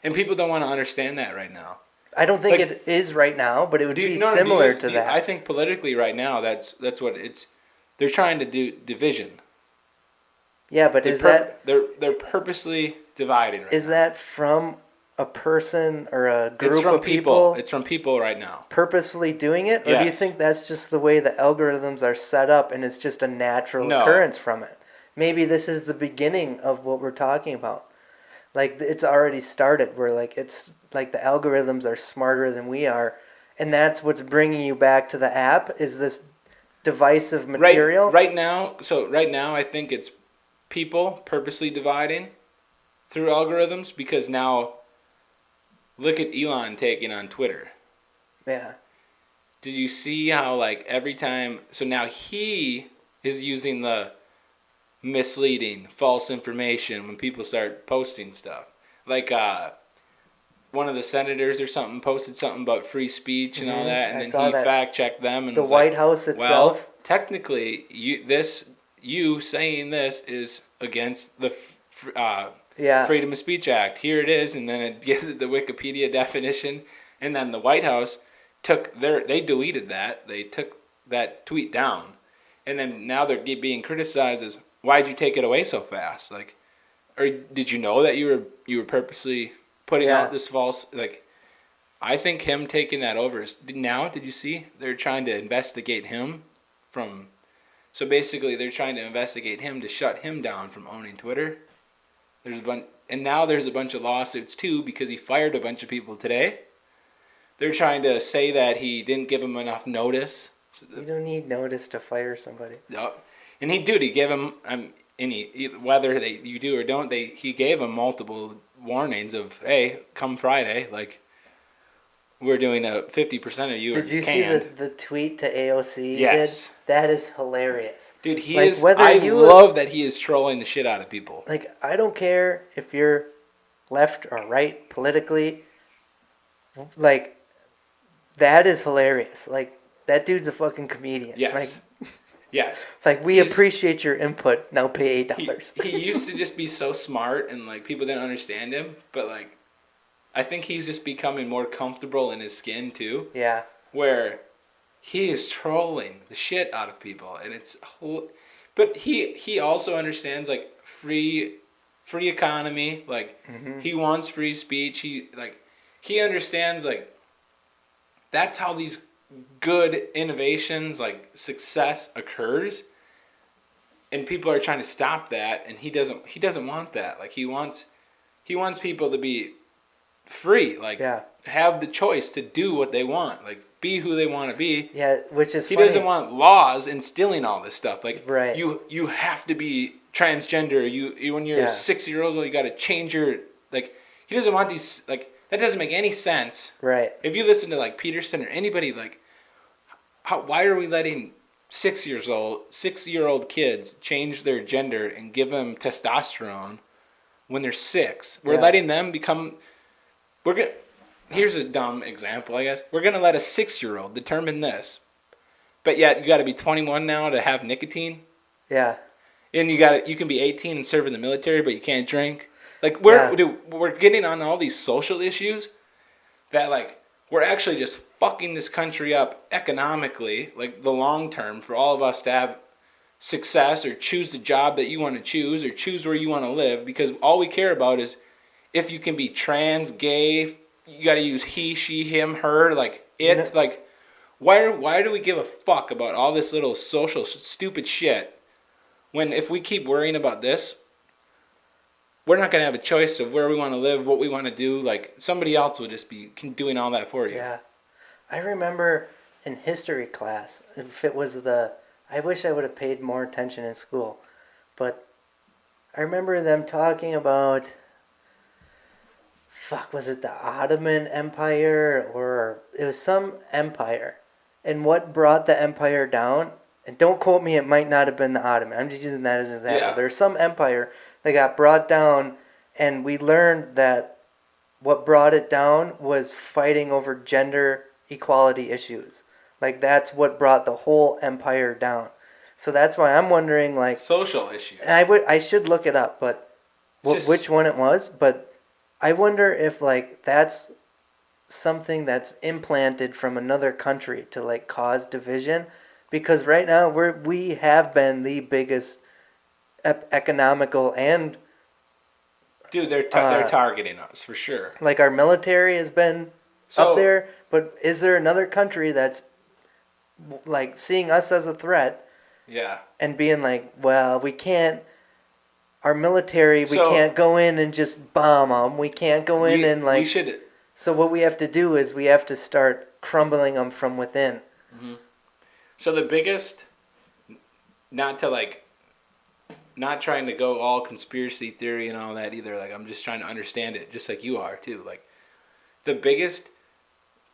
and people don't want to understand that right now. I don't think it is right now, but it would be similar to that. I think politically right now, that's what it's. They're trying to do division. Yeah, but they're purposely dividing right now. Is that from a person or a group of people? It's from people right now. Purposefully doing it? Or do you think that's just the way the algorithms are set up and it's just a natural occurrence from it? Maybe this is the beginning of what we're talking about. Like, it's already started where, like, it's like the algorithms are smarter than we are, and that's what's bringing you back to the app, is this divisive material? Right now, I think it's people purposely dividing through algorithms, because now look at Elon taking on Twitter. Yeah. Did you see how, like, every time... So now he is using the misleading, false information when people start posting stuff. Like, one of the senators or something posted something about free speech and all that, and then he fact-checked them. And the White House itself? Well, technically, you saying this is against the Freedom of Speech Act. Here it is, and then it gives it the Wikipedia definition, and then the White House they deleted that. They took that tweet down, and then now they're being criticized as, why'd you take it away so fast? Like, or did you know that you were purposely putting out this false, like, I think him taking that over is, now, did you see? They're trying to investigate him so basically they're trying to investigate him to shut him down from owning Twitter. And now there's a bunch of lawsuits too, because he fired a bunch of people today. They're trying to say that he didn't give them enough notice. You don't need notice to fire somebody. Yep. And he gave him, whether you do or don't, he gave him multiple warnings of, hey, come Friday, like, we're doing 50% of you are canned. Did you see the tweet to AOC? Yes. That is hilarious. Dude, I love that he is trolling the shit out of people. Like, I don't care if you're left or right politically. Like, that is hilarious. Like, that dude's a fucking comedian. Yes. Like, yes. Like, we appreciate your input. Now pay $8. He used to just be so smart, and, like, people didn't understand him. But, like, I think he's just becoming more comfortable in his skin, too. Yeah. Where he is trolling the shit out of people. And it's... But he also understands, like, free economy. Like, he wants free speech. He understands, like, that's how these good innovations, like success, occurs, and people are trying to stop that, and he doesn't want that. Like, he wants people to be free, like, have the choice to do what they want, like, be who they want to be. Yeah, which is he funny. Doesn't want laws instilling all this stuff. Like, right. You have to be transgender. You when you're 6 years old, you got to change your, like. He doesn't want these, like. That doesn't make any sense. Right. If you listen to, like, Peterson or anybody, like, why are we letting 6-year-old kids change their gender and give them testosterone when they're 6? We're letting them become. Here's a dumb example, I guess. We're gonna let a 6-year-old determine this, but yet you got to be 21 now to have nicotine. Yeah. And you can be 18 and serve in the military, but you can't drink. Like, we're getting on all these social issues that, like, we're actually just fucking this country up economically, like, the long term, for all of us to have success or choose the job that you want to choose or choose where you want to live, because all we care about is if you can be trans, gay, you got to use he, she, him, her, like, it. Like, why do we give a fuck about all this little social stupid shit when if we keep worrying about this, we're not going to have a choice of where we want to live, what we want to do. Like, somebody else will just be doing all that for you. Yeah. I remember in history class, if it was I wish I would have paid more attention in school, but I remember them talking about, was it the Ottoman Empire, or it was some empire, and what brought the empire down, and don't quote me, it might not have been the Ottoman, I'm just using that as an example. Yeah. There's some empire They got brought down, and we learned that what brought it down was fighting over gender equality issues. Like that's what brought the whole empire down. So that's why I'm wondering, like, social issues. and I should look it up, but which one it was. But I wonder if like that's something that's implanted from another country to like cause division, because right now we have been the biggest economical and dude, they're targeting us for sure. Like our military has been up there, but is there another country that's like seeing us as a threat? Yeah. And being like, well, we can't. Our military, we can't go in and just bomb them. We can't go in and like. We should. So what we have to do is we have to start crumbling them from within. Mm-hmm. So the biggest, not trying to go all conspiracy theory and all that either. Like I'm just trying to understand it, just like you are too. Like the biggest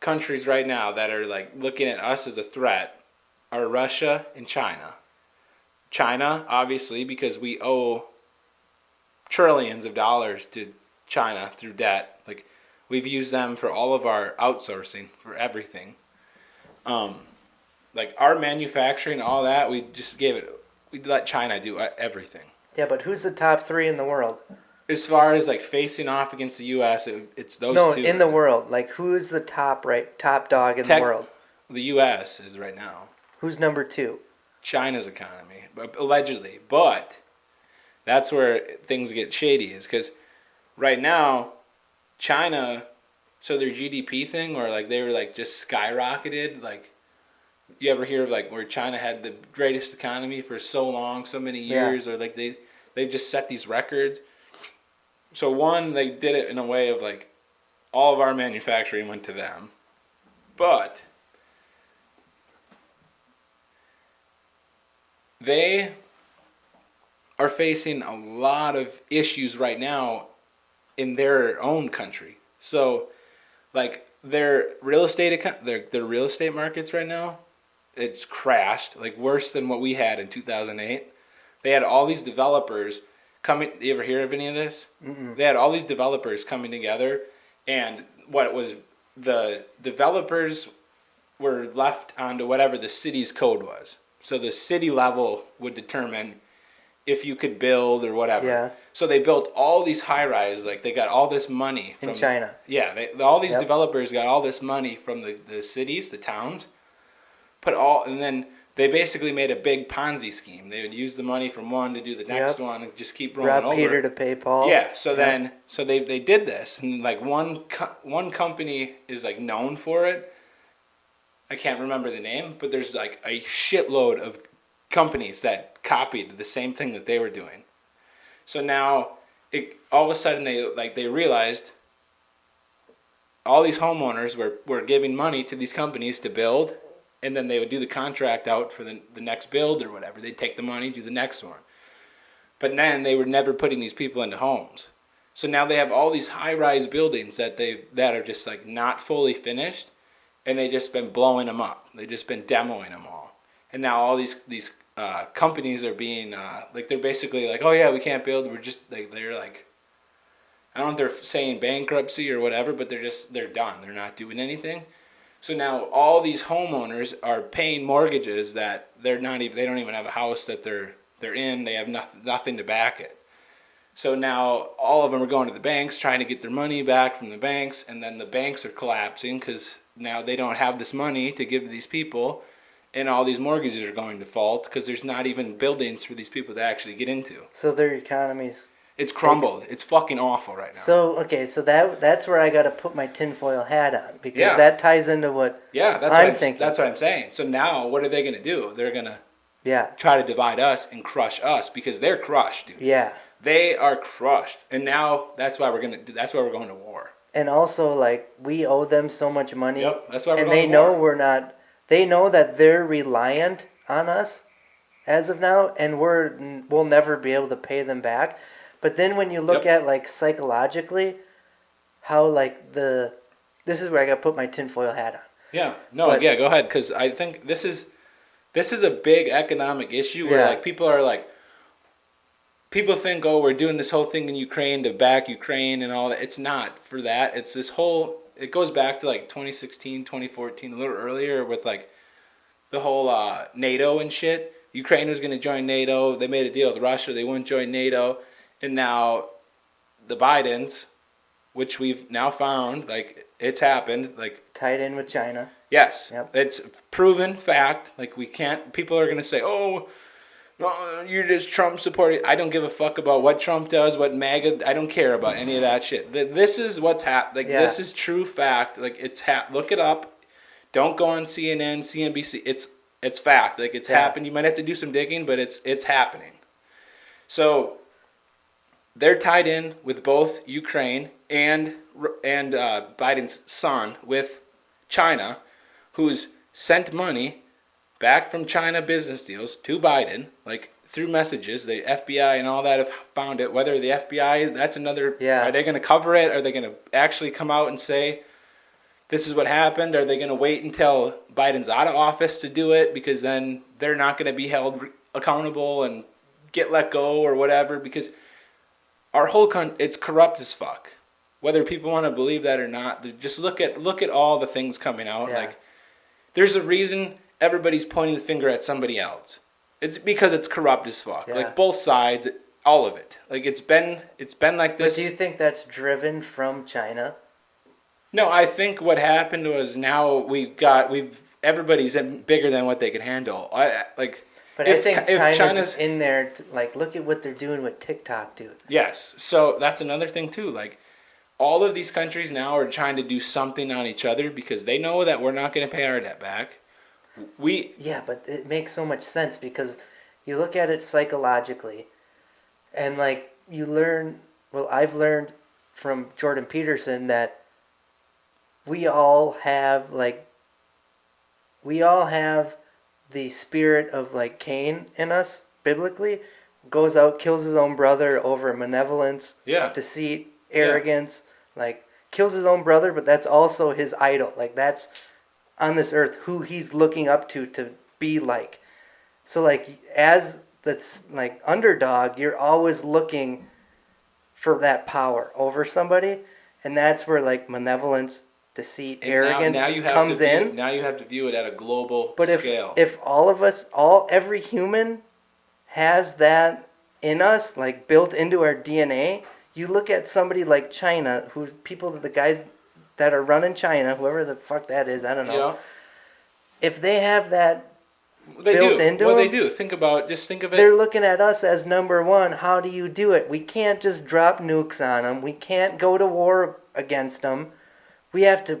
countries right now that are like looking at us as a threat are Russia and China. China, obviously, because we owe trillions of dollars to China through debt. Like we've used them for all of our outsourcing for everything. Like our manufacturing, all that, we let China do everything. Yeah, but who's the top 3 in the world? As far as like facing off against the U.S., it's those two. No, in the world. Like who's the top dog in the world? The U.S. is right now. Who's number 2? China's economy, allegedly. But that's where things get shady, is because right now, China, so their GDP thing, where like they were like just skyrocketed. Like you ever hear of like where China had the greatest economy for so long, so many years, or like they just set these records. So one, they did it in a way of like all of our manufacturing went to them, but they are facing a lot of issues right now in their own country. So, like their real estate markets right now, it's crashed, like worse than what we had in 2008. They had all these developers coming. You ever hear of any of this? Mm-mm. They had all these developers coming together, and what was the developers were left onto whatever the city's code was. So the city level would determine if you could build or whatever. Yeah. So they built all these high-rise, like they got all this money from in China. Yeah, all these developers got all this money from the cities, the towns, and then they basically made a big Ponzi scheme. They would use the money from one to do the next one and just keep rolling over. Rob Peter to pay Paul. Yeah, so they did this, and like one company is like known for it. I can't remember the name, but there's like a shitload of companies that copied the same thing that they were doing. So now, all of a sudden they realized all these homeowners were giving money to these companies to build, and then they would do the contract out for the next build or whatever. They'd take the money, do the next one. But then they were never putting these people into homes. So now they have all these high-rise buildings that are just like not fully finished, and they've just been blowing them up. They've just been demoing them all. And now all these companies are being like, they're basically like, oh yeah, we can't build. We're just they're like, I don't know if they're saying bankruptcy or whatever, but they're done. They're not doing anything. So now all these homeowners are paying mortgages that they don't even have a house that they're in. They have nothing to back it. So now all of them are going to the banks trying to get their money back from the banks, and then the banks are collapsing because now they don't have this money to give to these people, and all these mortgages are going to default because there's not even buildings for these people to actually get into. So their economy's... It's crumbled. It's fucking awful right now. So, okay, so that's where I got to put my tinfoil hat on, because that ties into what I'm thinking. That's what I'm saying. So now what are they going to do? They're going to try to divide us and crush us, because they're crushed, dude. Yeah. They are crushed. And now that's why we're going to war. And also, like, we owe them so much money. Yep, that's why we're going to war. And they know we're not... They know that they're reliant on us as of now, and we'll never be able to pay them back. But then when you look at, like, psychologically, how, like, this is where I got to put my tinfoil hat on. Yeah. No, go ahead, because I think this is a big economic issue where, like, people are like, people think, oh, we're doing this whole thing in Ukraine to back Ukraine and all that. It's not for that. It's this whole, it goes back to like 2016, 2014, a little earlier with like the whole NATO and shit. Ukraine was going to join NATO. They made a deal with Russia. They wouldn't join NATO. And now the Bidens, which we've now found, like, it's happened. Like, tied in with China. Yes. Yep. It's proven fact. Like, we can't, people are going to say, oh, you're just Trump supporting. I don't give a fuck about what Trump does, what MAGA, I don't care about any of that shit. This is what's happened. Like, this is true fact. Like, it's look it up. Don't go on CNN, CNBC. It's fact. Like, it's happened. You might have to do some digging, but it's happening. So they're tied in with both Ukraine and Biden's son with China, who's sent money back from China business deals to Biden, like through messages. The FBI and all that have found it. Whether the FBI, that's another. Are they going to cover it? Are they going to actually come out and say this is what happened? Are they going to wait until Biden's out of office to do it? Because then they're not going to be held accountable and get let go or whatever. Because our whole country, it's corrupt as fuck. Whether people want to believe that or not, just look at all the things coming out. Yeah. Like, there's a reason everybody's pointing the finger at somebody else. It's because it's corrupt as fuck. Yeah. Like, both sides, all of it. Like, it's been like this. But do you think that's driven from China? No, I think what happened was now everybody's bigger than what they can handle. But I think China's in there. Look at what they're doing with TikTok, dude. Yes, so that's another thing too. Like, all of these countries now are trying to do something on each other because they know that we're not going to pay our debt back. Yeah, but it makes so much sense because you look at it psychologically, and like you learn. Well, I've learned from Jordan Peterson that we all have the spirit of like Cain in us biblically. Goes out, kills his own brother over malevolence, deceit, arrogance. Like, kills his own brother, but that's also his idol. Like, that's on this earth who he's looking up to be like. So like, as that's like underdog, you're always looking for that power over somebody, and that's where like malevolence, deceit, and arrogance comes in. Now you have to view it at a global scale. But if all of us, every human has that in us, like built into our DNA, you look at somebody like China, the guys that are running China, whoever the fuck that is, I don't know. Yeah. If they have that built into them. They do. Think of it. They're looking at us as number one. How do you do it? We can't just drop nukes on them. We can't go to war against them. We have to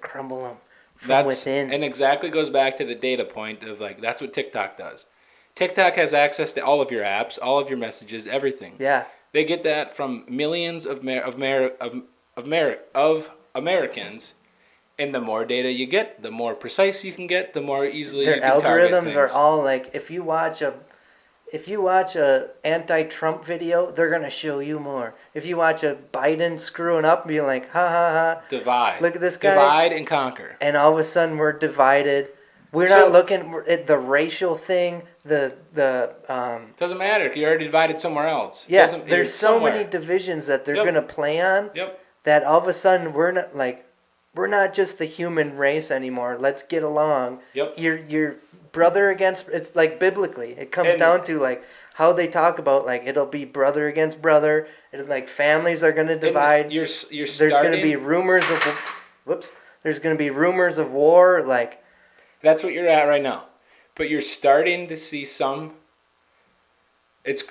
crumble them from within. And exactly goes back to the data point of like, that's what TikTok does. TikTok has access to all of your apps, all of your messages, everything. Yeah. They get that from millions of Americans, and the more data you get, the more precise you can get, the more easily you can target things. Their algorithms are all like, if you watch a anti-Trump video, they're gonna show you more. If you watch a Biden screwing up, being like, ha ha ha, divide. Look at this guy. Divide and conquer. And all of a sudden we're divided. We're not looking at the racial thing. Doesn't matter. You already divided somewhere else. Yeah, there's so many divisions that they're gonna play on. Yep. That all of a sudden we're not just the human race anymore. Let's get along. Yep. Your brother against. It's like biblically. It comes down to like how they talk about like it'll be brother against brother. And like families are gonna divide. There's gonna be rumors of. There's gonna be rumors of war. Like. That's what you're at right now. But you're starting to see some. That's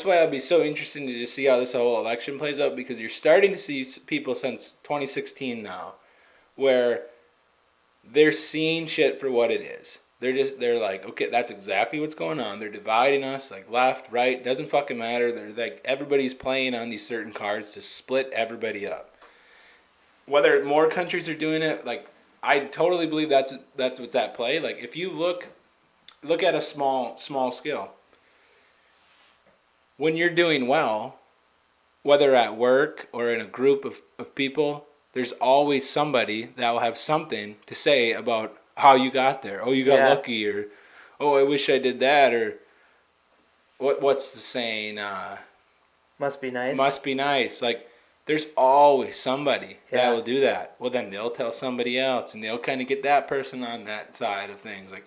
why it'll be so interesting to just see how this whole election plays out, because you're starting to see people since 2016 now where they're seeing shit for what it is. They're like, okay, that's exactly what's going on. They're dividing us, like left, right, doesn't fucking matter. They're like, everybody's playing on these certain cards to split everybody up. Whether more countries are doing it, like, I totally believe that's what's at play. Like, if you look at a small scale, when you're doing well, whether at work or in a group of people, there's always somebody that will have something to say about how you got there. Oh, you got lucky, or oh, I wish I did that, or what's the saying? Must be nice. Must be nice. Like, there's always somebody that Yeah. will do that. Well, then they'll tell somebody else, and they'll kind of get that person on that side of things. Like,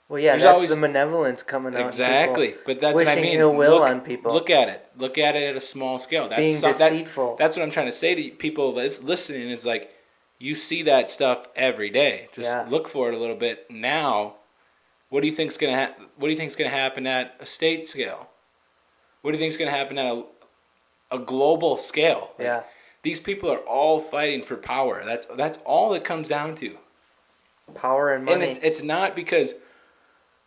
Well, yeah, there's that's always the malevolence coming out. exactly, but that's what I wishing mean. ill will on people. Look at it. Look at it at a small scale. That's Being deceitful. That's what I'm trying to say to people that's listening. Is like, you see that stuff every day. Just look for it a little bit now. What do you think's gonna What do you think's gonna happen at a state scale? What do you think's gonna happen at a global scale? Like, these people are all fighting for power. That's all it comes down to. Power and money. And it's not because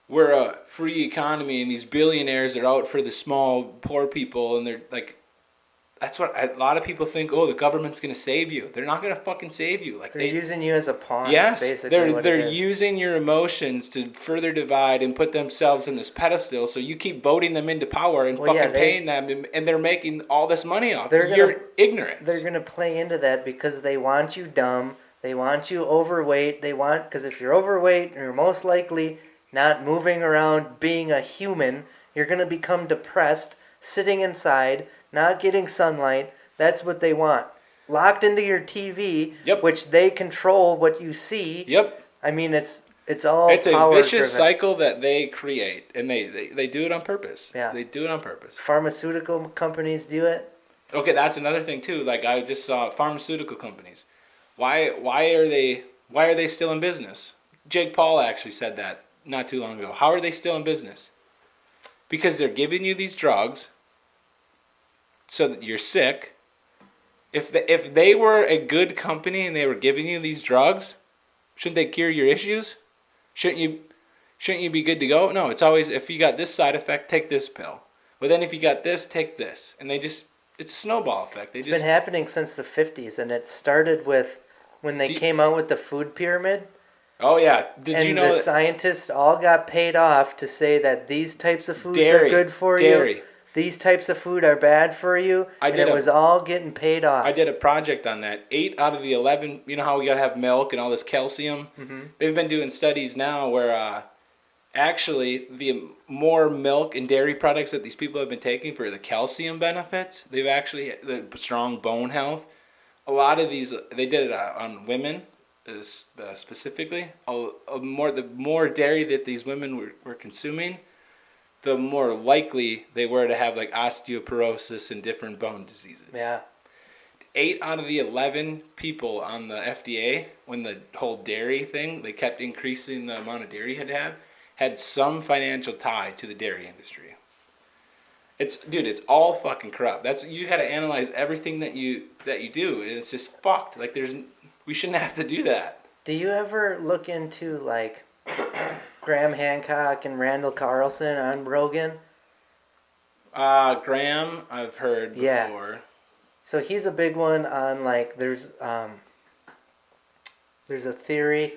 we're a free economy and these billionaires are out for the small poor people, and they're like, that's what a lot of people think. Oh, the government's gonna save you. They're not gonna fucking save you. Like, they're using you as a pawn. Yes, basically they're using your emotions to further divide and put themselves in this pedestal. So you keep voting them into power and paying them, and they're making all this money off your ignorance. They're gonna play into that because they want you dumb. They want you overweight. Because if you're overweight, you're most likely not moving around, being a human. You're gonna become depressed, sitting inside, not getting sunlight. That's what they want. Locked into your TV, which they control what you see. Yep. I mean, it's all It's a power vicious driven. cycle that they create, and they do it on purpose. Yeah. They do it on purpose. Pharmaceutical companies do it. Okay, that's another thing too. Like, I just saw pharmaceutical companies. Why are they still in business? Jake Paul actually said that not too long ago. How are they still in business? Because they're giving you these drugs so that you're sick. If they were a good company and they were giving you these drugs, shouldn't they cure your issues? Shouldn't you be good to go? No, it's always, if you got this side effect, take this pill. Well, then if you got this, take this. And it's a snowball effect. It's been happening since the 50s, and it started with when they came out with the food pyramid. Oh, yeah. Did you know the scientists all got paid off to say that these types of foods are good for you. These types of food are bad for you. It was all getting paid off. I did a project on that. 8 out of the 11, you know how we got to have milk and all this calcium? Mm-hmm. They've been doing studies now where actually the more milk and dairy products that these people have been taking for the calcium benefits, they've actually, the strong bone health, a lot of these, they did it on women specifically. The more dairy that these women were consuming, the more likely they were to have like osteoporosis and different bone diseases. Yeah. 8 out of the 11 people on the FDA, when the whole dairy thing, they kept increasing the amount of dairy you had to have, had some financial tie to the dairy industry. It's all fucking corrupt. You got to analyze everything that you do, and it's just fucked. Like, we shouldn't have to do that. Do you ever look into like Graham Hancock and Randall Carlson on Rogan? Graham, I've heard before. Yeah. So he's a big one on like there's a theory.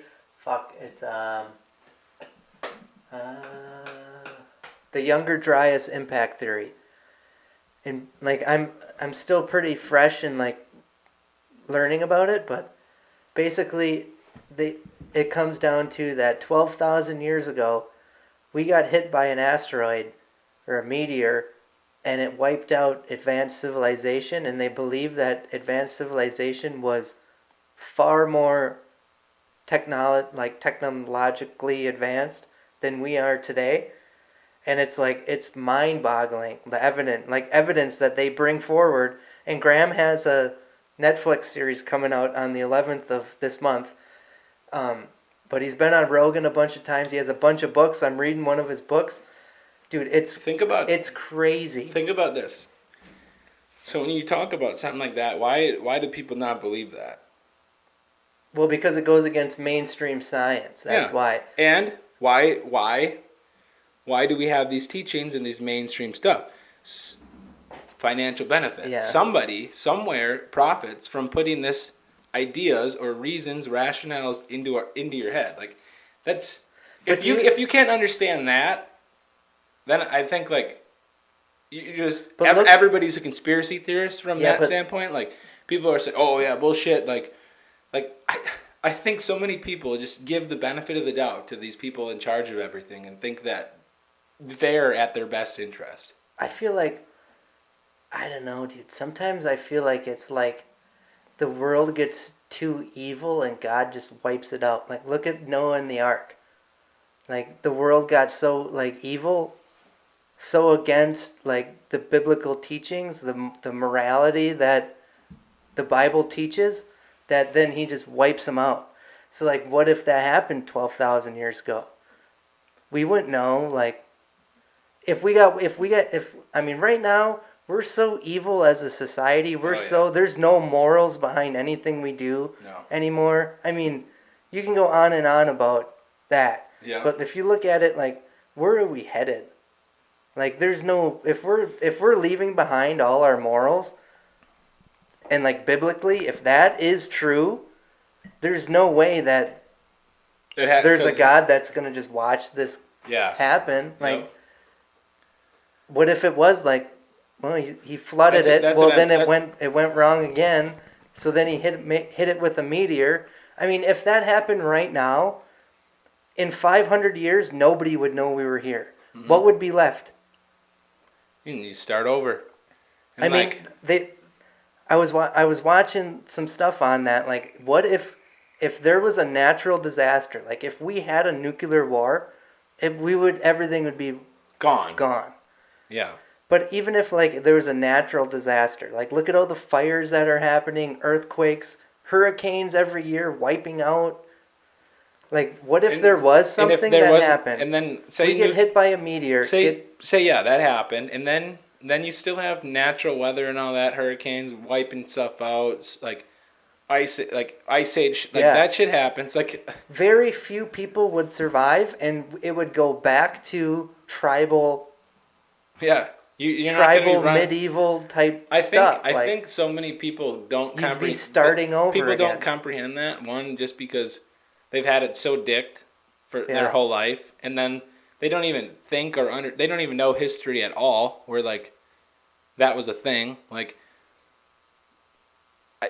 It's the Younger Dryas impact theory. And like I'm still pretty fresh in like learning about it, but basically it comes down to that 12,000 years ago we got hit by an asteroid or a meteor, and it wiped out advanced civilization, and they believe that advanced civilization was far more technologically advanced than we are today. And it's mind-boggling, the evidence that they bring forward. And Graham has a Netflix series coming out on the 11th of this month. But he's been on Rogan a bunch of times. He has a bunch of books. I'm reading one of his books. Dude, it's crazy. Think about this. So when you talk about something like that, why do people not believe that? Well, because it goes against mainstream science. That's why. And why do we have these teachings and these mainstream stuff? Financial benefit. Yeah. Somebody, somewhere, profits from putting this ideas or reasons, rationales into your head. Like, that's if you can't understand that, then I think like you just everybody's a conspiracy theorist from that standpoint. Like, people are saying, "Oh yeah, bullshit." Like I think so many people just give the benefit of the doubt to these people in charge of everything and think that there at their best interest. I feel like, I don't know, dude. Sometimes I feel like it's like the world gets too evil and God just wipes it out. Like, look at Noah and the ark. Like, the world got so, like, evil, so against, like, the biblical teachings, the morality that the Bible teaches, that then he just wipes them out. So, like, what if that happened 12,000 years ago? We wouldn't know. Like, I mean, right now, we're so evil as a society. There's no morals behind anything we do anymore. I mean, you can go on and on about that. Yeah. But if you look at it, like, where are we headed? Like, there's no, if we're leaving behind all our morals, and like biblically, if that is true, there's no way that there's a God that's gonna just watch this happen. Like, what if it was like, well, he flooded it. Well, then it went wrong again. So then he hit it with a meteor. I mean, if that happened right now, in 500 years, nobody would know we were here. Mm-hmm. What would be left? You start over. And I mean, I was watching some stuff on that. Like, what if there was a natural disaster? Like, if we had a nuclear war, everything would be gone. Yeah. But even if, like, there was a natural disaster, like, look at all the fires that are happening, earthquakes, hurricanes every year wiping out. Like, what if there was something that happened? And then we get hit by a meteor. That happened, and then you still have natural weather and all that, hurricanes wiping stuff out, like ice age, that shit happens. Like, very few people would survive, and it would go back to tribal. Yeah. You're tribal, medieval type stuff. I think so many people don't comprehend. You'd be starting over People again. don't comprehend that. One, just because they've had it so dicked for their whole life, and then they don't even think they don't even know history at all, where, like, that was a thing. Like,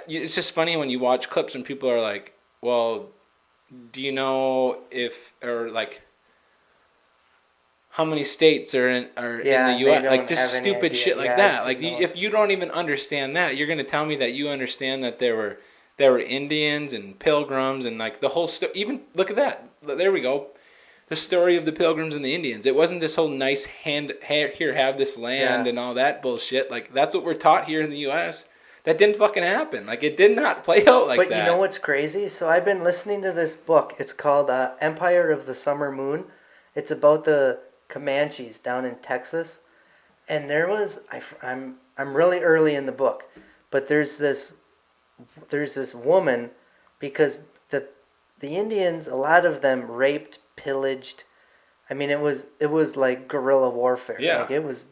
it's just funny when you watch clips and people are like, well, do you know how many states are in the U.S.? Like, just stupid shit like that. Like, if you don't even understand that, you're going to tell me that you understand that there were Indians and pilgrims and, like, the whole story. Even look at that. There we go. The story of the pilgrims and the Indians. It wasn't this whole nice here, have this land and all that bullshit. Like, that's what we're taught here in the U.S. That didn't fucking happen. Like, it did not play out like that. But you know what's crazy? So I've been listening to this book. It's called Empire of the Summer Moon. It's about the Comanches down in Texas, and there was I'm really early in the book, but there's this woman, because the Indians, a lot of them raped, pillaged. I mean, it was like guerrilla warfare. Yeah. Like, it was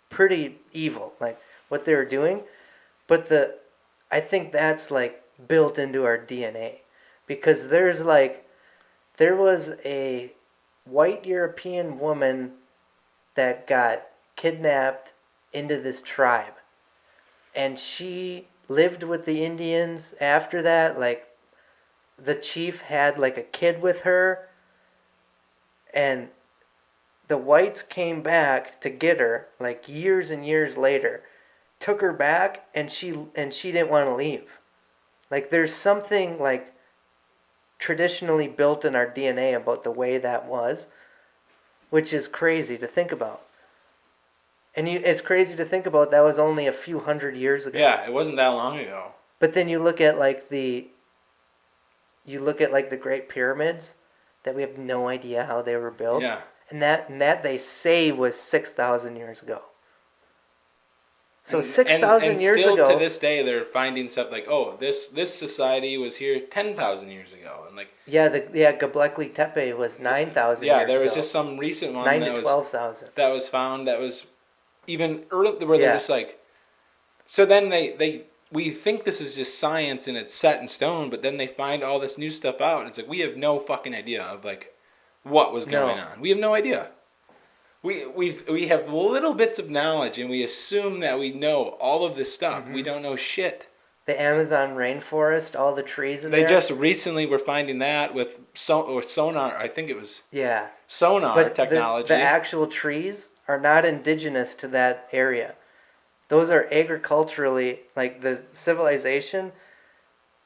pretty evil, like what they were doing. But I think that's, like, built into our DNA, because there was a white European woman that got kidnapped into this tribe, and she lived with the Indians after that. Like, the chief had, like, a kid with her, and the whites came back to get her, like, years and years later, took her back, and she didn't want to leave. Like, there's something, like, traditionally built in our DNA about the way that was, which is crazy to think about. And it's crazy to think about that was only a few hundred years ago. Yeah, it wasn't that long ago. But then you look at like the Great Pyramids, that we have no idea how they were built. Yeah. And that they say was 6,000 years ago. So 6,000 years ago. Still to this day, they're finding stuff like, oh, this society was here 10,000 years ago, and, like, Göbekli Tepe was 9,000 years ago. Yeah, there was just some recent one 9,000 to 12,000 that was found that was even early, where they're just like. So then we think this is just science and it's set in stone, but then they find all this new stuff out, and it's like, we have no fucking idea of, like, what was going on. We have no idea. We have little bits of knowledge, and we assume that we know all of this stuff. Mm-hmm. We don't know shit. the Amazon rainforest, all the trees in They there. just recently were finding that with sonar. I think it was sonar but technology. the actual trees are not indigenous to that area. Those are agriculturally, like the civilization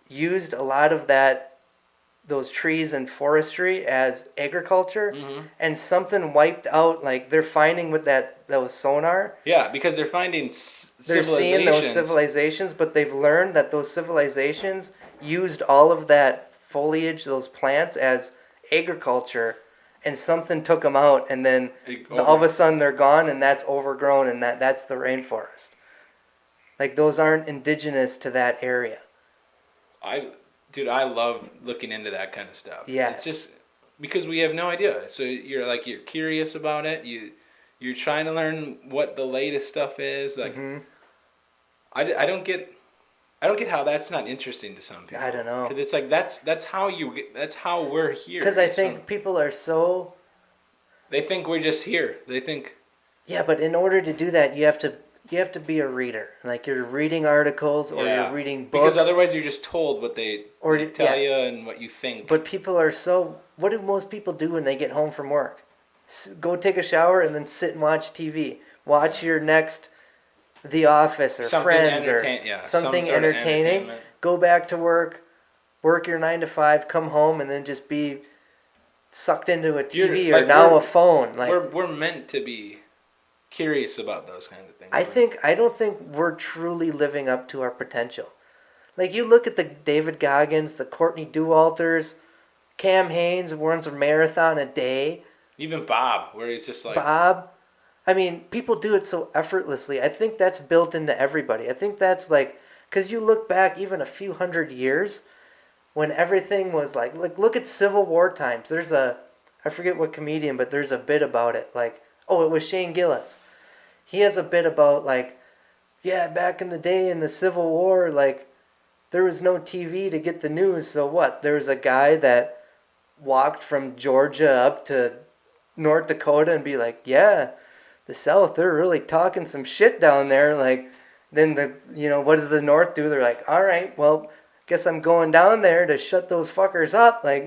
used a lot of those trees and forestry as agriculture, and something wiped out. Like they're finding with those sonar. Yeah, because they're finding They're seeing those civilizations, but they've learned that those civilizations used all of that foliage, those plants, as agriculture, and something took them out, and then all of a sudden they're gone, and that's overgrown, and that's the rainforest. Like those aren't indigenous to that area. Dude, I love looking into that kind of stuff. Yeah. It's just because we have no idea. So you're curious about it. You're trying to learn what the latest stuff is. Like, I don't get how that's not interesting to some people. I don't know. Because it's like that's how we're here. Because I think people are so. They think we're just here. They think. Yeah, but in order to do that, you have to be a reader. Like you're reading articles or you're reading books. Because otherwise you're just told what they tell you and what you think. But people are so... What do most people do when they get home from work? Go take a shower and then sit and watch TV. Watch your next The Office or something Friends or something entertaining. Go back to work your 9 to 5, come home, and then just be sucked into a TV or now a phone. Like we're meant to be curious about those kinds of things. I don't think we're truly living up to our potential. Like you look at the David Goggins, the Courtney Dauwalters, Cam Hanes runs a marathon a day. Even Bob, where he's just like Bob. I mean, people do it so effortlessly. I think that's built into everybody. I think that's like, because you look back even a few hundred years when everything was like look at Civil War times. I forget what comedian, but there's a bit about it. Like, it was Shane Gillis. He has a bit about like, yeah, back in the day in the Civil War, like, there was no TV to get the news. So what? There was a guy that walked from Georgia up to North Dakota and be like, yeah, the South, they're really talking some shit down there. Like, then what does the North do? They're like, all right, well, guess I'm going down there to shut those fuckers up. Like,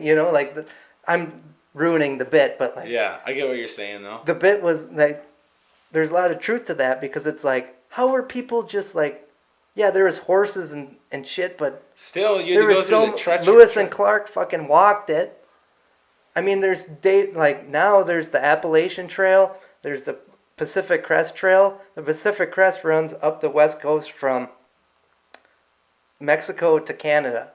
I'm ruining the bit, but like. Yeah, I get what you're saying though. The bit was like, there's a lot of truth to that because it's like, how were people just like, yeah, there was horses and shit, but still you had to go through the treacherous. Lewis and Clark fucking walked it. I mean, now there's the Appalachian Trail, there's the Pacific Crest Trail. The Pacific Crest runs up the west coast from Mexico to Canada.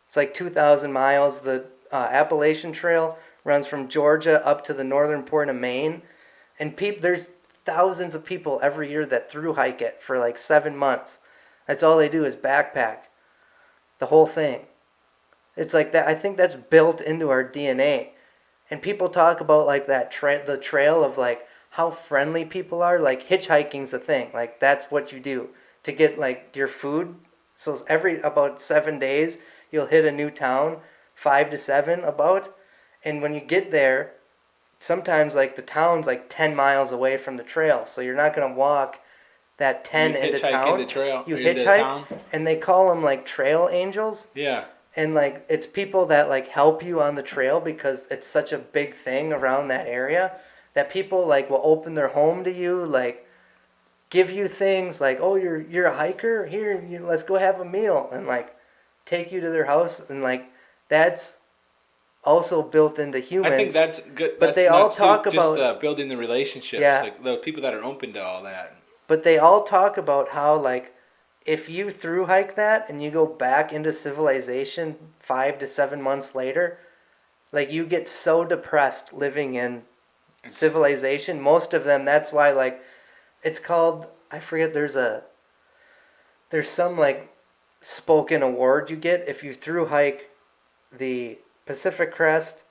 It's like 2,000 miles. The Appalachian Trail runs from Georgia up to the northern point of Maine. And there's thousands of people every year that thru hike it for like 7 months. That's all they do is backpack the whole thing. It's like that. I think that's built into our DNA. And people talk about like that the trail of like how friendly people are. Like hitchhiking's a thing. Like that's what you do to get like your food. So every about 7 days you'll hit a new town, 5 to 7 about. And when you get there, sometimes like the town's like 10 miles away from the trail. So you're not going to walk that 10 into town. You hitchhike, and they call them like trail angels. Yeah. And like it's people that like help you on the trail because it's such a big thing around that area that people like will open their home to you, like give you things like, oh, you're a hiker, here, let's go have a meal, and like take you to their house, and like that's also built into humans. I think that's good. But they all talk about just building the relationships, like the people that are open to all that. But they all talk about how like if you thru hike that and you go back into civilization 5 to 7 months later, like you get so depressed living in civilization. Most of them, that's why like it's called, I forget, there's some like spoken award you get if you thru hike the Pacific Crest,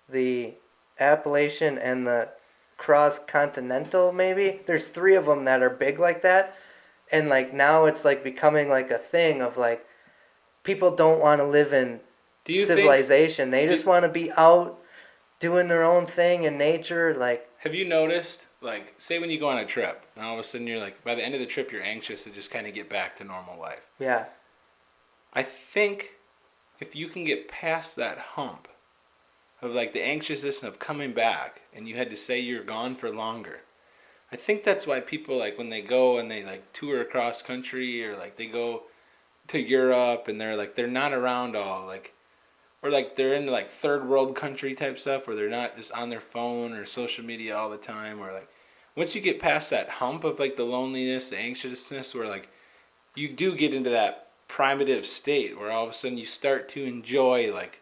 the Appalachian, and the Cross Continental. Maybe there's 3 of them that are big like that, and like now it's like becoming like a thing of like people don't want to live in civilization. They just want to be out doing their own thing in nature. Like, have you noticed, like, say when you go on a trip and all of a sudden you're like, by the end of the trip you're anxious to just kind of get back to normal life. Yeah. I think if you can get past that hump of like the anxiousness of coming back and you had to say you're gone for longer, I think that's why people like when they go and they like tour across country or like they go to Europe and they're not around all like or like they're in like third world country type stuff where they're not just on their phone or social media all the time or like once you get past that hump of like the loneliness, the anxiousness where like you do get into that primitive state where all of a sudden you start to enjoy like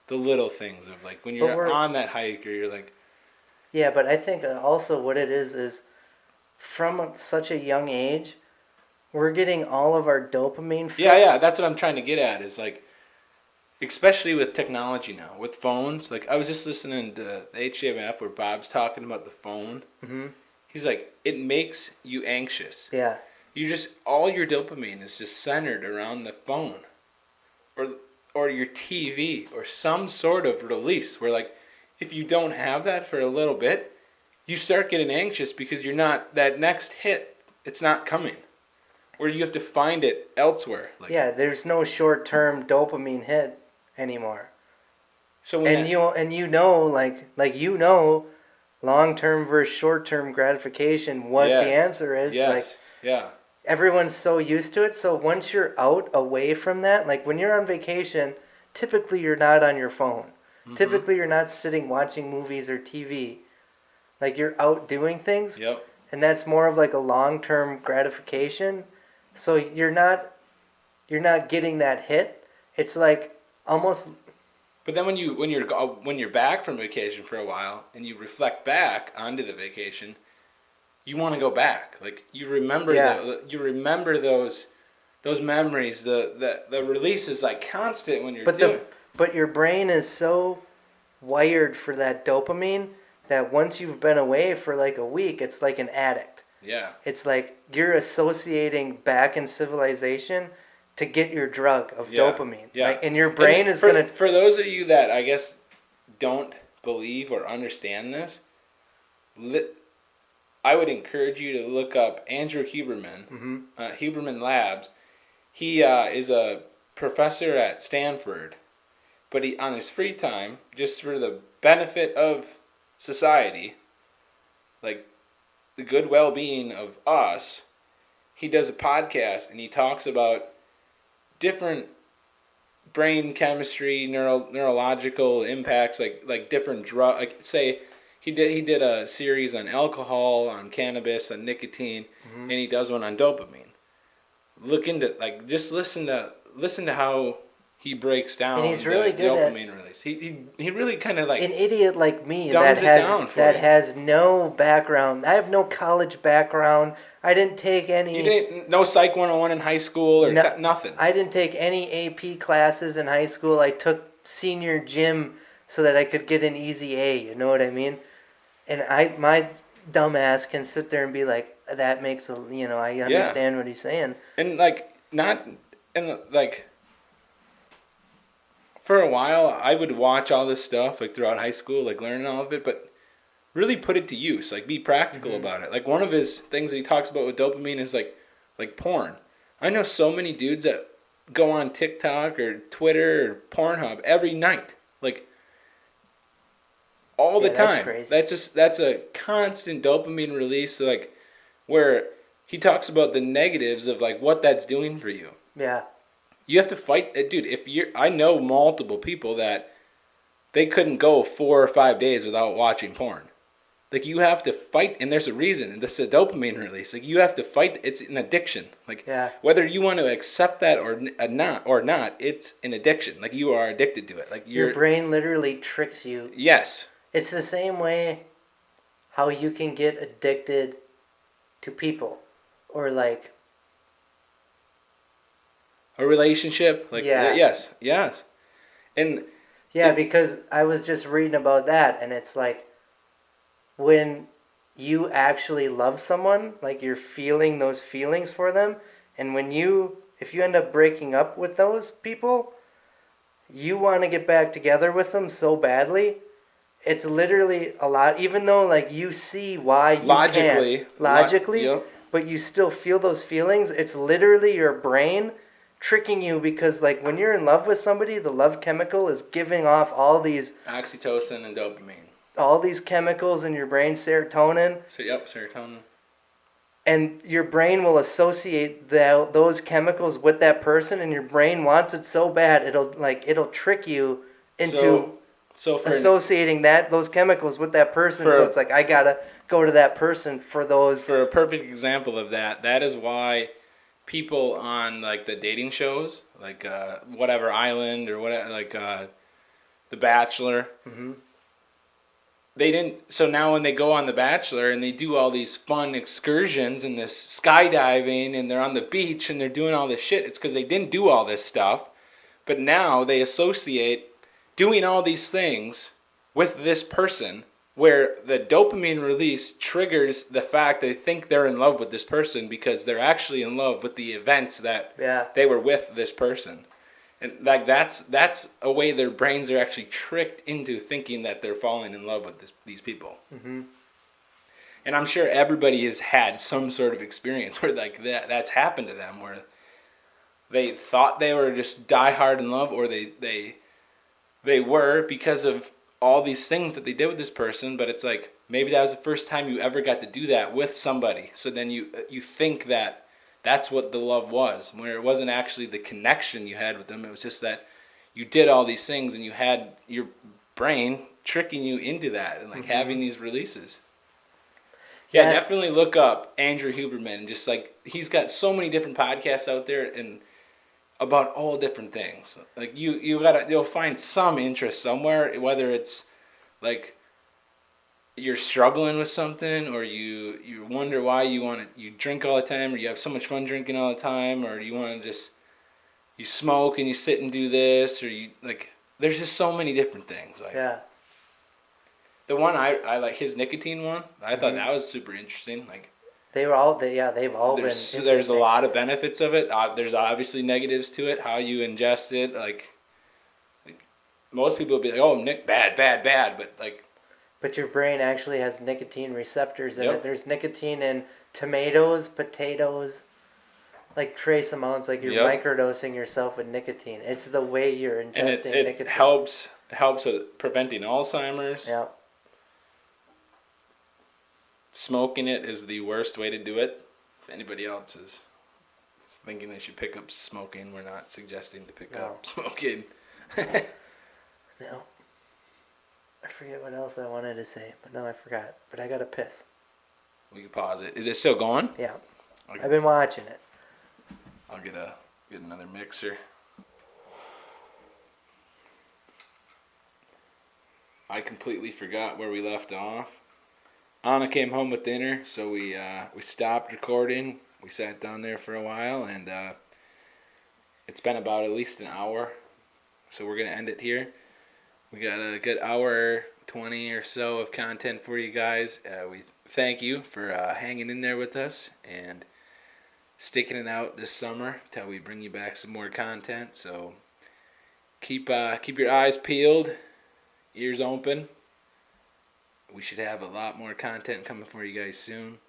the little things of like when you're on that hike or you're like yeah, but I think also what it is from such a young age we're getting all of our dopamine fix. yeah, that's what I'm trying to get at is like especially with technology now with phones. Like I was just listening to the HMF where Bob's talking about the phone. He's like it makes you anxious. Yeah, you just all your dopamine is just centered around the phone or your TV or some sort of release where like if you don't have that for a little bit, you start getting anxious because you're not that next hit. It's not coming, or you have to find it elsewhere. Like, yeah, there's no short-term dopamine hit anymore. So long-term versus short-term gratification. What the answer is? Yes. Like, yeah. Everyone's so used to it. So once you're out away from that, like when you're on vacation, typically you're not on your phone. Typically you're not sitting watching movies or TV. Like you're out doing things. Yep. And that's more of like a long-term gratification. So you're not getting that hit. It's like almost. But then when you're back from vacation for a while and you reflect back onto the vacation, you want to go back. Like you remember those memories. The release is like constant when you're doing. But your brain is so wired for that dopamine that once you've been away for like a week, it's like an addict. Yeah. It's like you're associating back in civilization to get your drug of dopamine. Yeah. Like, and your brain is going to... For those of you that I guess don't believe or understand this, I would encourage you to look up Andrew Huberman, Huberman Labs. He is a professor at Stanford, but he on his free time, just for the benefit of society, like the good well-being of us, he does a podcast and he talks about different brain chemistry, neurological impacts, like different drug. Like say he did a series on alcohol, on cannabis, on nicotine, and he does one on dopamine. Look into just listen to how he breaks down and he's really good dopamine release. He really kind of like an idiot like me that has no background. I have no college background. I didn't take any. You didn't no Psych 101 in high school or nothing. I didn't take any AP classes in high school. I took senior gym so that I could get an easy A. You know what I mean? And my dumbass can sit there and be like, that makes I understand what he's saying. And for a while, I would watch all this stuff like throughout high school, like learning all of it, but really put it to use, like be practical about it. Like one of his things that he talks about with dopamine is like porn. I know so many dudes that go on TikTok or Twitter or Pornhub every night, like all the time. That's crazy. That's a constant dopamine release, like where he talks about the negatives of like what that's doing for you. Yeah. You have to fight, dude. I know multiple people that they couldn't go 4 or 5 days without watching porn. Like you have to fight, and there's a reason. And this is a dopamine release. Like you have to fight. It's an addiction. Like whether you want to accept that or not, it's an addiction. Like you are addicted to it. Like your brain literally tricks you. Yes. It's the same way how you can get addicted to people, or like a relationship. Like yes, and because I was just reading about that, and it's like when you actually love someone, like you're feeling those feelings for them, and if you end up breaking up with those people, you want to get back together with them so badly. It's literally a lot, even though like you see why you logically, but you still feel those feelings. It's literally your brain tricking you because like when you're in love with somebody, the love chemical is giving off all these oxytocin and dopamine. All these chemicals in your brain, serotonin. So yep, serotonin. And your brain will associate those chemicals with that person, and your brain wants it so bad it'll trick you into associating those chemicals with that person. So it's like I gotta go to that person for those. For a perfect example of that, that is why people on like the dating shows, like whatever Island or whatever, like The Bachelor. Mm-hmm. They didn't. So now when they go on The Bachelor and they do all these fun excursions and this skydiving and they're on the beach and they're doing all this shit, it's because they didn't do all this stuff. But now they associate doing all these things with this person, where the dopamine release triggers the fact they think they're in love with this person because they're actually in love with the events that they were with this person. And like that's a way their brains are actually tricked into thinking that they're falling in love with these people. Mm-hmm. And I'm sure everybody has had some sort of experience where like that's happened to them, where they thought they were just die hard in love, or they were because of all these things that they did with this person. But it's like maybe that was the first time you ever got to do that with somebody. So then you think that that's what the love was, where it wasn't actually the connection you had with them. It was just that you did all these things and you had your brain tricking you into that and like having these releases. Yeah, definitely look up Andrew Huberman. Just like he's got so many different podcasts out there and about all different things. Like you'll find some interest somewhere, whether it's like you're struggling with something, or you wonder why you drink all the time, or you have so much fun drinking all the time, or you want to just you smoke and you sit and do this, or you like there's just so many different things. Like the one I like, his nicotine one, I thought that was super interesting. Like they've all been there's a lot of benefits of it. There's obviously negatives to it, how you ingest it. Like most people would be like, oh, bad, but your brain actually has nicotine receptors in it. There's nicotine in tomatoes, potatoes, like trace amounts, like you're microdosing yourself with nicotine. It's the way you're ingesting nicotine. It helps with preventing Alzheimer's. Yeah. Smoking it is the worst way to do it. If anybody else is thinking they should pick up smoking, we're not suggesting to pick up smoking. No. I forget what else I wanted to say, but no, I forgot. But I got to piss. We can pause it. Is it still going? Yeah. Okay. I've been watching it. I'll get another mixer. I completely forgot where we left off. Anna came home with dinner, so we stopped recording. We sat down there for a while, and it's been about at least an hour. So we're gonna end it here. We got a good hour 20 or so of content for you guys. We thank you for hanging in there with us and sticking it out this summer till we bring you back some more content. So keep your eyes peeled, ears open. We should have a lot more content coming for you guys soon.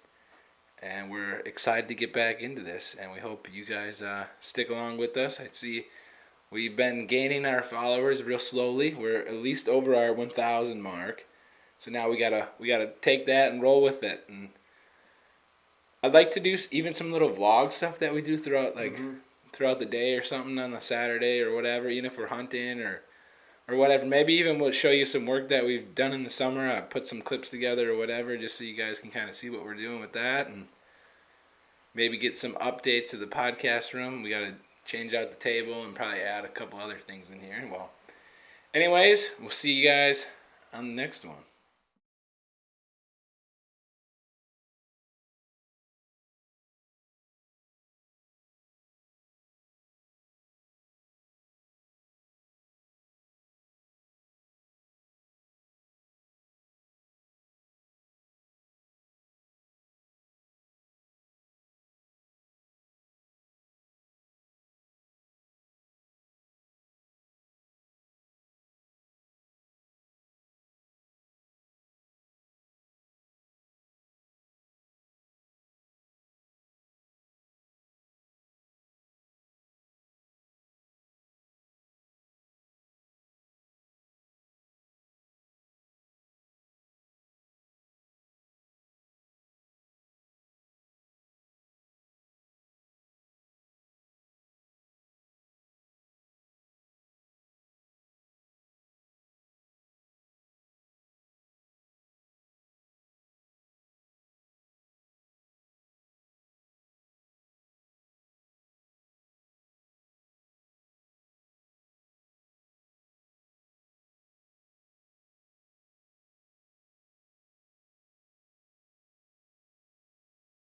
And we're excited to get back into this, and we hope you guys stick along with us. I see we've been gaining our followers real slowly. We're at least over our 1,000 mark. So now we gotta take that and roll with it. And I'd like to do even some little vlog stuff that we do throughout throughout the day or something on a Saturday or whatever, even if we're hunting or whatever. Maybe even we'll show you some work that we've done in the summer. I put some clips together or whatever, just so you guys can kind of see what we're doing with that, and maybe get some updates to the podcast room. We got to change out the table and probably add a couple other things in here. Well, anyways, we'll see you guys on the next one.